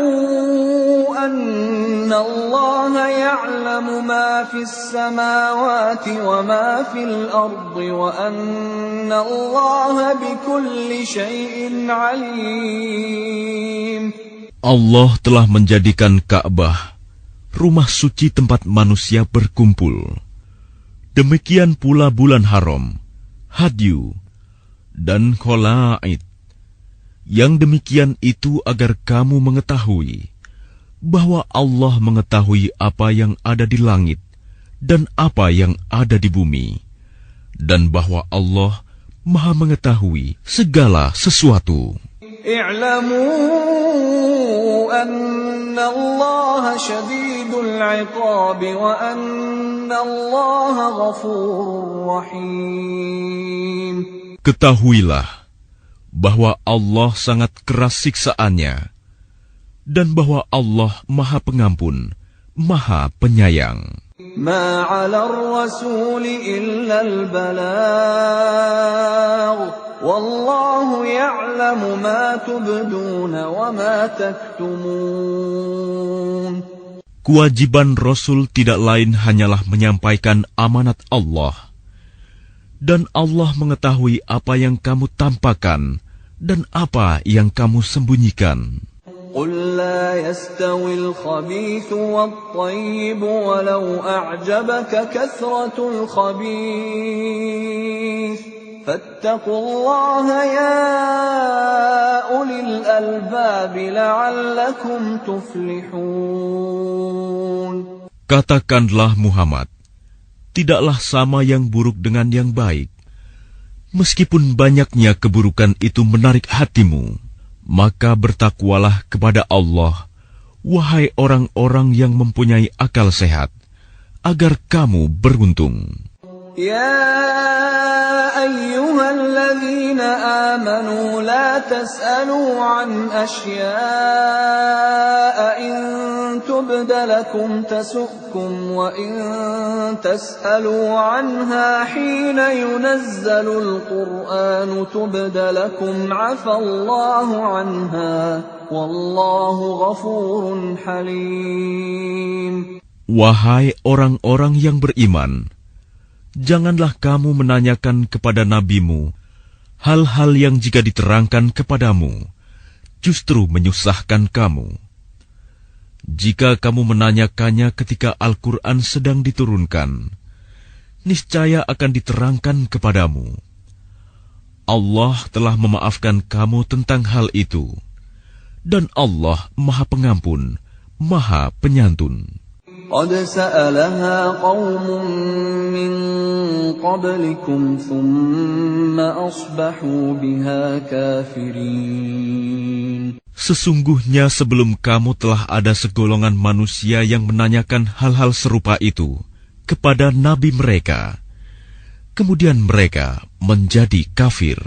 أن الله يعلم ما في السماوات وما في الأرض وأن الله بكل شيء عليم. Allah telah menjadikan Ka'bah rumah suci tempat manusia berkumpul. Demikian pula bulan haram, hadyu, dan kholaid. Yang demikian itu agar kamu mengetahui bahwa Allah mengetahui apa yang ada di langit dan apa yang ada di bumi, dan bahwa Allah Maha mengetahui segala sesuatu. i'lamu anna Allah syadidul 'iqab wa anna Allah ghafurur rahim. Ketahuilah bahwa Allah sangat keras siksaannya, dan bahwa Allah Maha Pengampun, Maha Penyayang. Ma 'ala ar-rasul illa al-balagh, wallahu ya'lamu ma tubduna wa ma taktumun. Kewajiban Rasul tidak lain hanyalah menyampaikan amanat Allah, dan Allah mengetahui apa yang kamu tampakkan dan apa yang kamu sembunyikan. قل لا يستوي الخبيث والطيب ولو أعجبك كثرة الخبيث فاتقوا الله يا أولي الألباب لعلكم تفلحون. Katakanlah Muhammad, tidaklah sama yang buruk dengan yang baik. Meskipun banyaknya keburukan itu menarik hatimu, maka bertakwalah kepada Allah, wahai orang-orang yang mempunyai akal sehat, agar kamu beruntung. يا أيها الذين آمنوا لا تسألوا عن أشياء إن تبد لكم تسؤكم وإن تسألوا عنها حين ينزل القرآن تبد لكم عفى الله عنها والله غفور حليم. Wahai orang-orang yang beriman, janganlah kamu menanyakan kepada nabimu hal-hal yang jika diterangkan kepadamu, justru menyusahkan kamu. Jika kamu menanyakannya ketika Al-Quran sedang diturunkan, niscaya akan diterangkan kepadamu. Allah telah memaafkan kamu tentang hal itu, dan Allah Maha Pengampun, Maha Penyantun. قد سألها قوم من قبلكم ثم أصبحوا بها كافرين. Sesungguhnya sebelum kamu telah ada segolongan manusia yang menanyakan hal-hal serupa itu kepada nabi mereka, kemudian mereka menjadi kafir.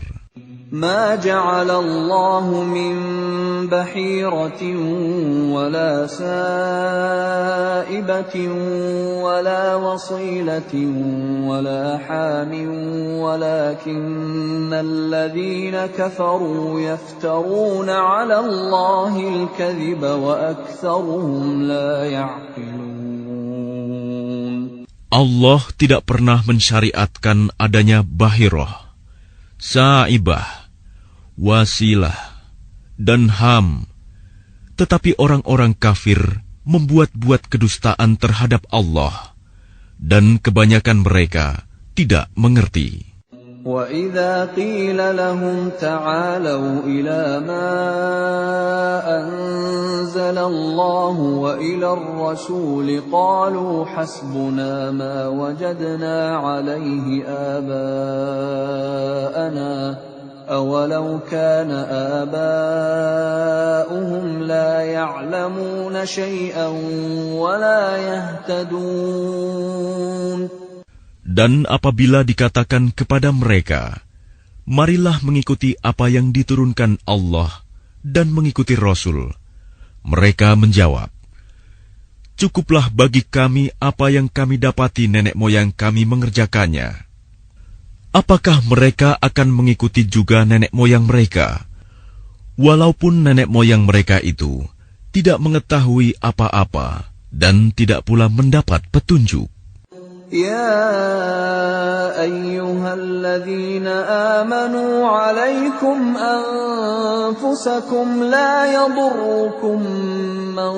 ما جعل الله من بحيرة ولا سائبة ولا وصيلة ولا حام ولكن الذين كفروا يفترون على الله الكذب وأكثرهم لا يعقلون. Allah tidak pernah mensyariatkan adanya bahirah, sa'ibah, wasilah, dan ham. Tetapi orang-orang kafir membuat-buat kedustaan terhadap Allah, dan kebanyakan mereka tidak mengerti. وَإِذَا قِيلَ لَهُمْ تَعَالَوْا إِلَى مَا أَنزَلَ اللَّهُ وَإِلَى الرَّسُولِ قَالُوا حَسْبُنَا مَا وَجَدْنَا عَلَيْهِ آبَاءَنَا أَوَلَوْ كَانَ آبَاؤُهُمْ لَا يَعْلَمُونَ شَيْئًا وَلَا يَهْتَدُونَ. Dan apabila dikatakan kepada mereka, marilah mengikuti apa yang diturunkan Allah dan mengikuti Rasul, mereka menjawab, cukuplah bagi kami apa yang kami dapati nenek moyang kami mengerjakannya. Apakah mereka akan mengikuti juga nenek moyang mereka, walaupun nenek moyang mereka itu tidak mengetahui apa-apa dan tidak pula mendapat petunjuk? يا أيها الذين آمنوا عليكم أنفسكم لا يضركم من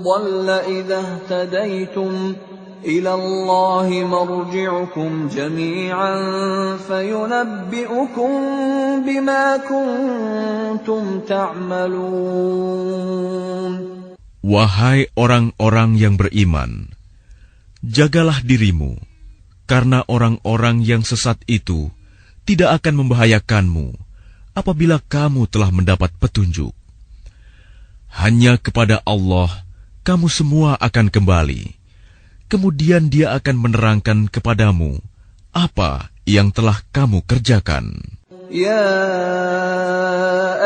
ضل إذا اهتديتم إلى الله مرجعكم جميعا فينبئكم بما كنتم تعملون. Wahai orang-orang yang beriman, jagalah dirimu, karena orang-orang yang sesat itu tidak akan membahayakanmu apabila kamu telah mendapat petunjuk. Hanya kepada Allah kamu semua akan kembali. Kemudian Dia akan menerangkan kepadamu apa yang telah kamu kerjakan. يا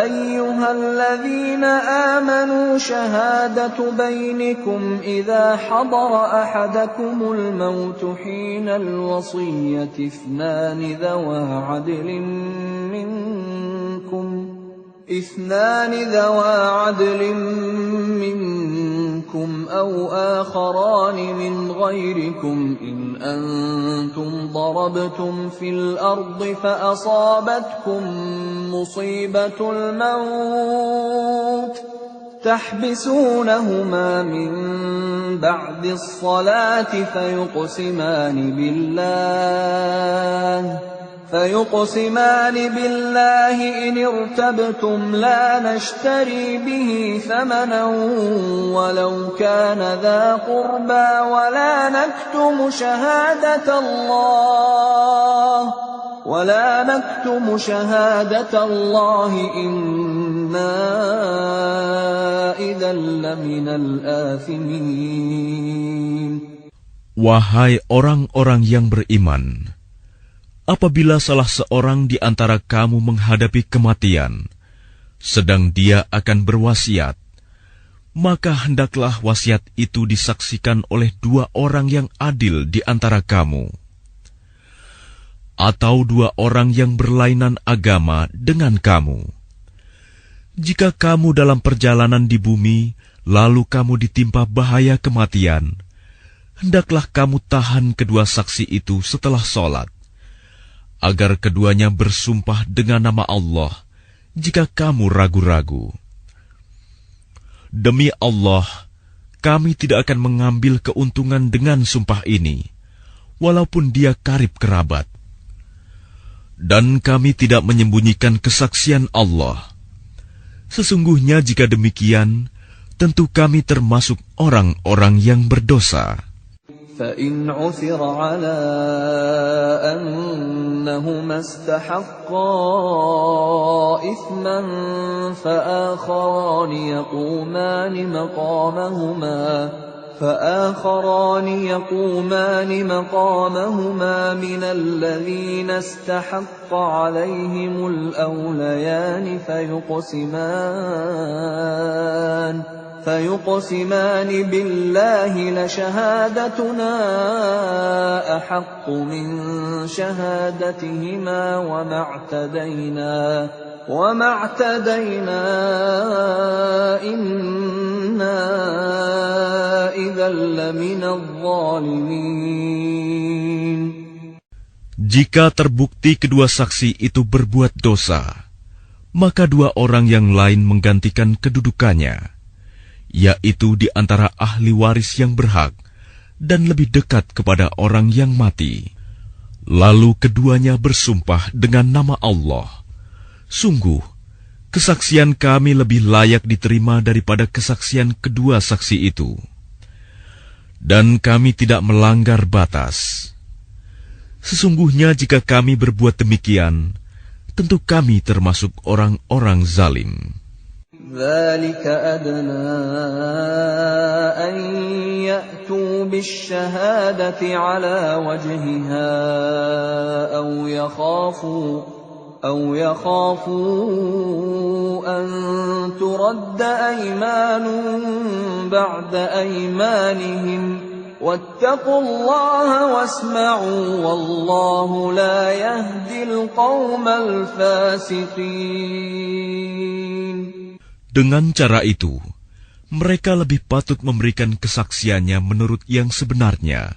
أيها الذين آمنوا شهادة بينكم إذا حضر أحدكم الموت حين الوصية اثنان ذوى عدل منكم أو آخران من غيركم إن أنتم ضربتم في الأرض فأصابتكم مصيبة الموت تحبسونهما من بعد الصلاة فيقسمان بالله إن ارتبتم لا نشتري به ثمنا ولو كان ذا قربى ولا نكتم شهادة الله إنا إذا لمن الآثمين. Wahai orang-orang yang beriman, apabila salah seorang di antara kamu menghadapi kematian, sedang dia akan berwasiat, maka hendaklah wasiat itu disaksikan oleh dua orang yang adil di antara kamu, atau dua orang yang berlainan agama dengan kamu. Jika kamu dalam perjalanan di bumi, lalu kamu ditimpa bahaya kematian, hendaklah kamu tahan kedua saksi itu setelah sholat, agar keduanya bersumpah dengan nama Allah jika kamu ragu-ragu. Demi Allah, kami tidak akan mengambil keuntungan dengan sumpah ini, walaupun dia karib kerabat. Dan kami tidak menyembunyikan kesaksian Allah. Sesungguhnya jika demikian, tentu kami termasuk orang-orang yang berdosa. فَإِنْ عُثِرَ عَلَىٰ أَنَّهُمَا اسْتَحَقَّا إِثْمًا فآخران يقومان مقامهما من الذين استحق عليهم الأوليان فيقسمان بالله لشهادتنا أحق من شهادتهما وما اعتدينا إنا إذا لمن الظالمين. Jika terbukti kedua saksi itu berbuat dosa, maka dua orang yang lain menggantikan kedudukannya, yaitu di antara ahli waris yang berhak dan lebih dekat kepada orang yang mati. Lalu keduanya bersumpah dengan nama Allah, "Sungguh, kesaksian kami lebih layak diterima daripada kesaksian kedua saksi itu. Dan kami tidak melanggar batas. Sesungguhnya jika kami berbuat demikian, tentu kami termasuk orang-orang zalim." ذلك أدنى أن يأتوا بالشهادة على وجهها أو يخافوا أن ترد أيمان بعد أيمانهم واتقوا الله واسمعوا والله لا يهدي القوم الفاسقين. Dengan cara itu, mereka lebih patut memberikan kesaksiannya menurut yang sebenarnya,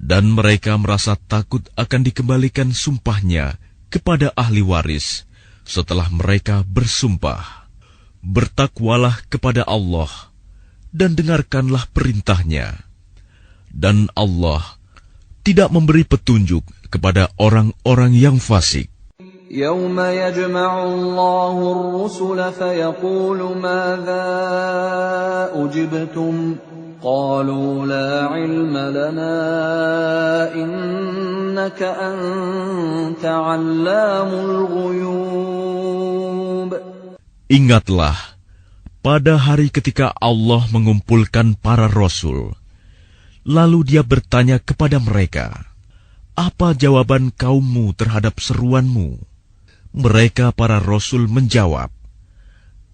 dan mereka merasa takut akan dikembalikan sumpahnya kepada ahli waris setelah mereka bersumpah. Bertakwalah kepada Allah dan dengarkanlah perintahnya. Dan Allah tidak memberi petunjuk kepada orang-orang yang fasik. يوم يجمع الله الرسل فيقول ماذا أجبتم قالوا لا علم لنا إنك أنت علام الغيوب. Ingatlah, pada hari ketika Allah mengumpulkan para rasul, lalu Dia bertanya kepada mereka, "Apa jawaban kaummu terhadap seruanmu?" Mereka para rasul menjawab,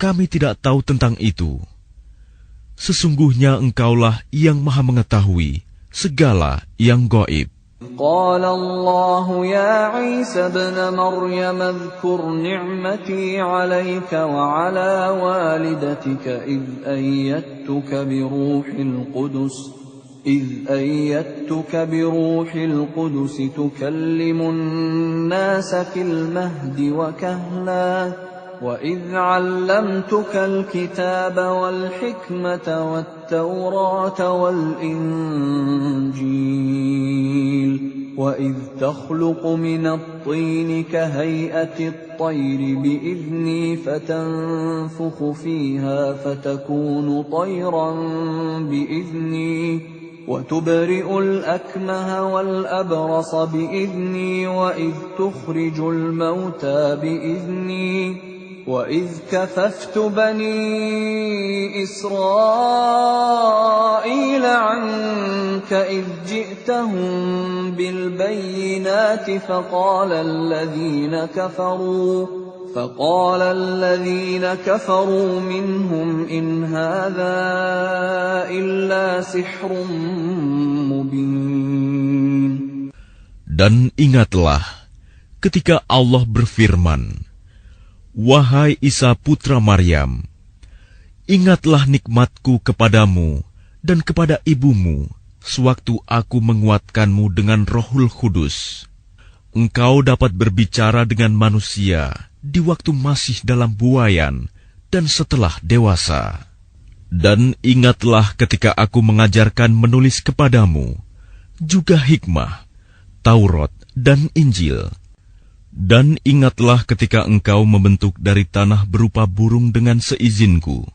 "Kami tidak tahu tentang itu. Sesungguhnya Engkaulah yang Maha mengetahui segala yang gaib." قال الله يا عيسى ابن مريم اذكر نعمتي عليك وعلى والدتك إذ أيدتك بروح القدس تكلم الناس في المهد وكهلا وإذ علمتك الكتاب والحكمة والتوراة والإنجيل وإذ تخلق من الطين كهيئة الطير بإذني فتنفخ فيها فتكون طيرا بإذني وتبرئ الأكمه والأبرص بإذني وإذ تخرج الموتى بإذني وإذ كففت بني إسرائيل عنك إذ جئتهم بالبينات فقال الذين كفروا منهم إن هذا إلا سحر مبين. Dan ingatlah ketika Allah berfirman, "Wahai Isa putra Maryam, ingatlah nikmatku kepadamu dan kepada ibumu sewaktu aku menguatkanmu dengan Rohul Kudus. Engkau dapat berbicara dengan manusia di waktu masih dalam buayan dan setelah dewasa. Dan ingatlah ketika aku mengajarkan menulis kepadamu, juga hikmah, Taurat dan Injil. Dan ingatlah ketika engkau membentuk dari tanah berupa burung dengan seizinku,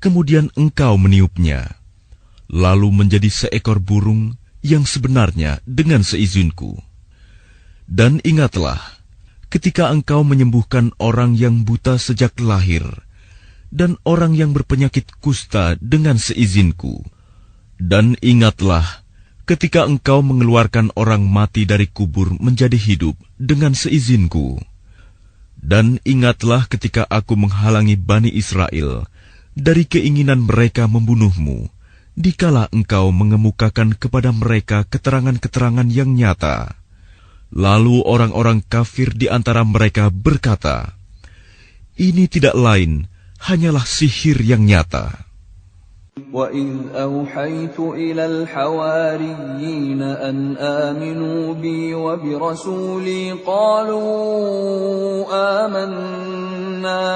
kemudian engkau meniupnya, lalu menjadi seekor burung yang sebenarnya dengan seizinku. Dan ingatlah ketika engkau menyembuhkan orang yang buta sejak lahir, dan orang yang berpenyakit kusta dengan seizinku. Dan ingatlah ketika engkau mengeluarkan orang mati dari kubur menjadi hidup dengan seizinku. Dan ingatlah ketika aku menghalangi Bani Israel dari keinginan mereka membunuhmu, dikala engkau mengemukakan kepada mereka keterangan-keterangan yang nyata. Lalu orang-orang kafir di antara mereka berkata, "Ini tidak lain, hanyalah sihir yang nyata." وَإِذْ أَوْحَيْتُ إِلَى الْحَوَارِيِّينَ أَنْ آمِنُوا بِي وَبِرَسُولِي قَالُوا آمَنَّا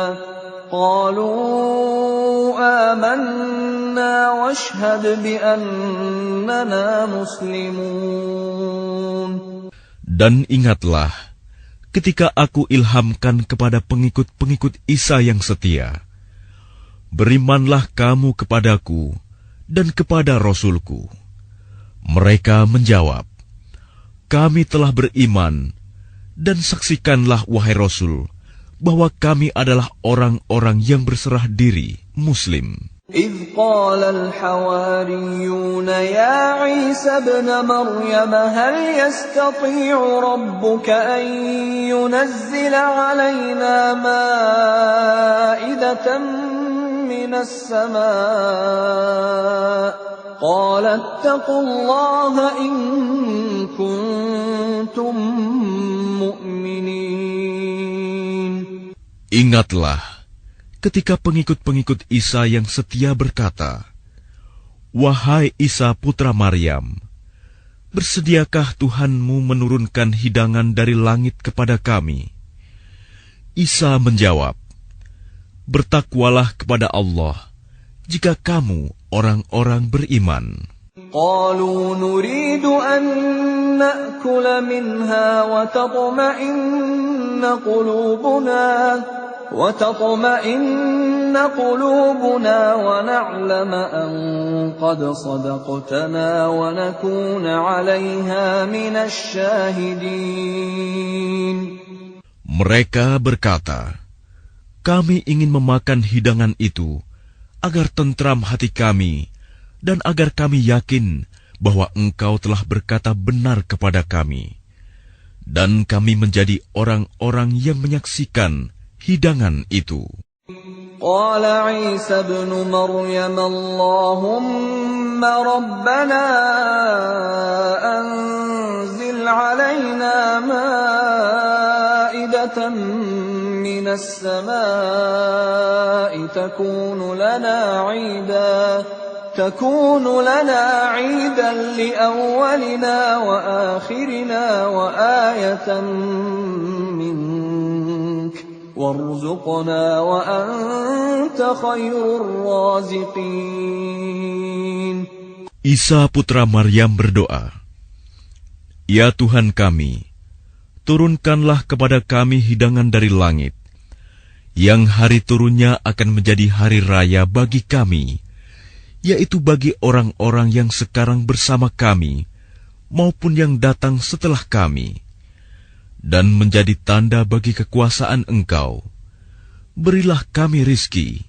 واشهد بأننا مسلمون. Dan ingatlah ketika aku ilhamkan kepada pengikut-pengikut Isa yang setia, berimanlah kamu kepadaku dan kepada Rasulku. Mereka menjawab, kami telah beriman, dan saksikanlah wahai Rasul, bahwa kami adalah orang-orang yang berserah diri, Muslim. إذ قال الحواريون يا عيسى ابن مريم هل يستطيع ربك أن ينزل علينا مائدة من السماء قال اتقوا الله إن كنتم مؤمنين. Ingatlah ketika pengikut-pengikut Isa yang setia berkata, wahai Isa putra Maryam, bersediakah Tuhanmu menurunkan hidangan dari langit kepada kami? Isa menjawab, bertakwalah kepada Allah jika kamu orang-orang beriman. قالوا نريد أن نأكل منها وتطمئن قلوبنا ونعلم أن قد صدقتنا ونكون عليها من الشاهدين. Mereka berkata, kami ingin memakan hidangan itu agar tentram hati kami dan agar kami yakin bahwa engkau telah berkata benar kepada kami, dan kami menjadi orang-orang yang menyaksikan hidangan itu. قال عيسى ابن مريم اللهم ربنا أنزل علينا مائدة من السماء تكون لنا عيدا لأولنا وآخرنا وآية منك وارزقنا وأنت خير الرازقين. Isa putra Maryam berdoa, ya Tuhan kami, turunkanlah kepada kami hidangan dari langit, yang hari turunnya akan menjadi hari raya bagi kami, yaitu bagi orang-orang yang sekarang bersama kami, maupun yang datang setelah kami, dan menjadi tanda bagi kekuasaan Engkau. Berilah kami rizki,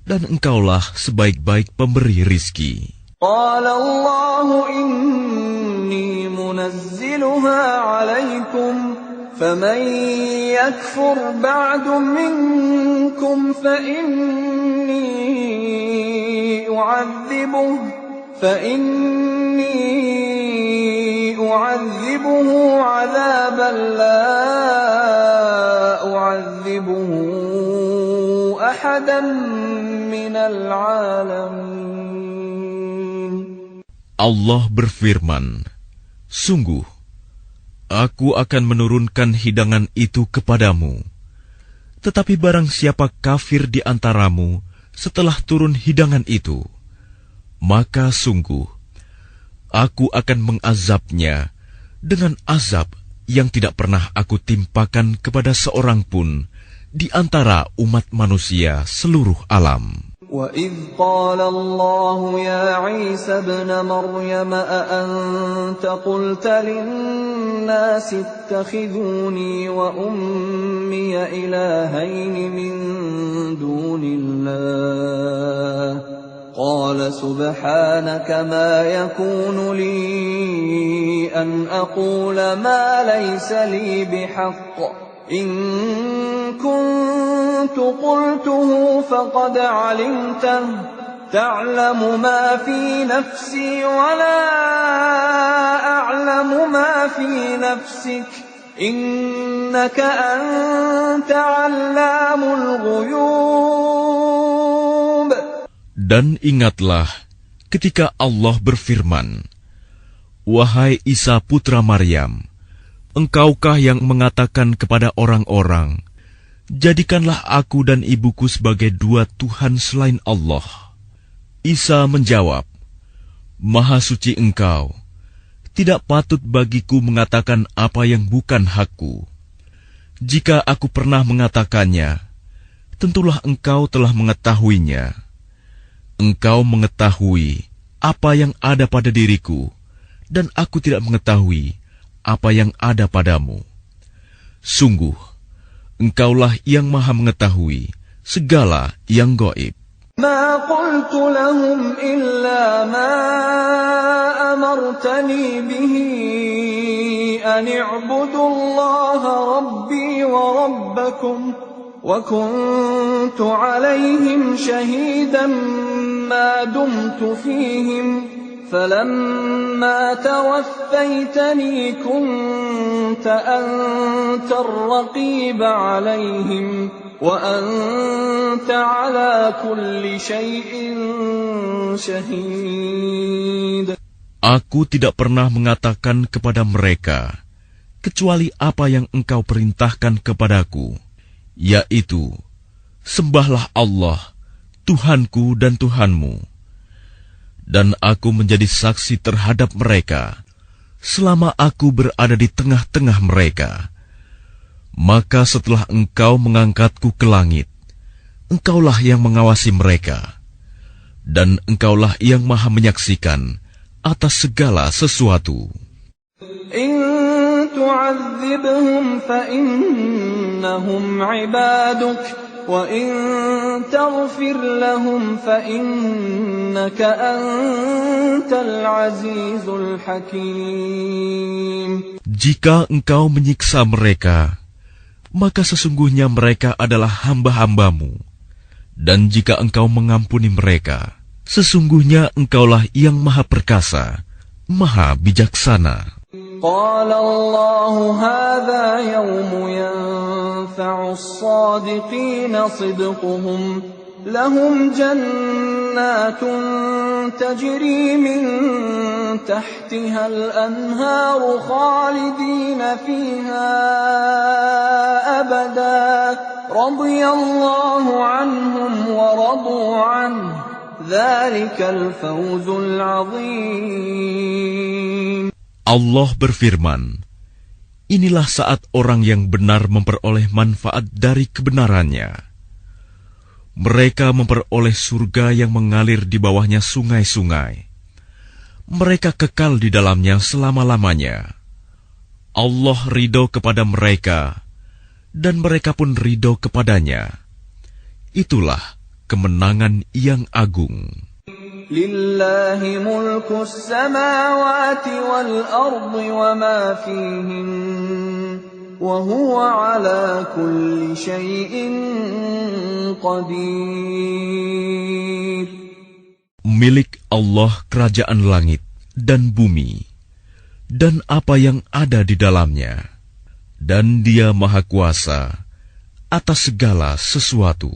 dan Engkaulah sebaik-baik pemberi rizki. قال الله إني منزلها عليكم فمن يكفر بعد منكم فإني أعذبه عذابا لا أعذبه أحدا من العالمين. Allah berfirman, sungguh, aku akan menurunkan hidangan itu kepadamu. Tetapi barang siapa kafir di antaramu setelah turun hidangan itu, maka sungguh, aku akan mengazabnya dengan azab yang tidak pernah aku timpakan kepada seorang pun di antara umat manusia seluruh alam. وَإِذْ قَالَ اللَّهُ يَا عِيسَى ابْنَ مَرْيَمَ أَأَنْتَ قُلْتَ لِلنَّاسِ اتَّخِذُونِي وَأُمِّيَ إِلَٰهَيْنِ مِن دُونِ اللَّهِ قَالَ سُبْحَانَكَ مَا يَكُونُ لِي أَنْ أَقُولَ مَا لَيْسَ لِي بِحَقٍّ إن كنت قلته فقد علمته تعلم ما في نفسي ولا أعلم ما في نفسك إنك أنت علام الغيوب. Dan ingatlah ketika Allah berfirman, wahai Isa putra Maryam, engkaukah yang mengatakan kepada orang-orang, jadikanlah aku dan ibuku sebagai dua Tuhan selain Allah? Isa menjawab, Maha suci Engkau, tidak patut bagiku mengatakan apa yang bukan hakku. Jika aku pernah mengatakannya, tentulah Engkau telah mengetahuinya. Engkau mengetahui apa yang ada pada diriku, dan aku tidak mengetahui apa yang ada padamu. Sungguh, Engkaulah yang Maha mengetahui segala yang gaib. ما قلت لهم إلا ما أمرتني به أن اعبدوا الله ربي وربكم وكنت عليهم شهيدا ما دمت فيهم فلما توفيتني كنت أنت الرقيب عليهم وأنت على كل شيء شهيد. Aku tidak pernah mengatakan kepada mereka kecuali apa yang Engkau perintahkan kepadaku, yaitu, sembahlah Allah, Tuhanku dan Tuhanmu. Dan aku menjadi saksi terhadap mereka selama aku berada di tengah-tengah mereka. Maka setelah Engkau mengangkatku ke langit, Engkaulah yang mengawasi mereka, dan Engkaulah yang Maha menyaksikan atas segala sesuatu. إن تعذبهم فإنهم عبادك وإن تغفر لهم فإنك أنت العزيز الحكيم. Jika Engkau menyiksa mereka, maka sesungguhnya mereka adalah hamba-hambamu. Dan jika Engkau mengampuni mereka, sesungguhnya Engkaulah yang Maha Perkasa, Maha Bijaksana. قال الله هذا يوم ينفع الصادقين صدقهم لهم جنات تجري من تحتها الأنهار خالدين فيها أبدا رضي الله عنهم ورضوا عنه ذلك الفوز العظيم. Allah berfirman, inilah saat orang yang benar memperoleh manfaat dari kebenarannya. Mereka memperoleh surga yang mengalir di bawahnya sungai-sungai. Mereka kekal di dalamnya selama-lamanya. Allah ridho kepada mereka, dan mereka pun ridho kepadanya. Itulah kemenangan yang agung. Lillahi mulku samawati wal ardi wa ma fihin wa huwa ala kulli syai'in qadir. Milik Allah kerajaan langit dan bumi dan apa yang ada di dalamnya, dan Dia Maha Kuasa atas segala sesuatu.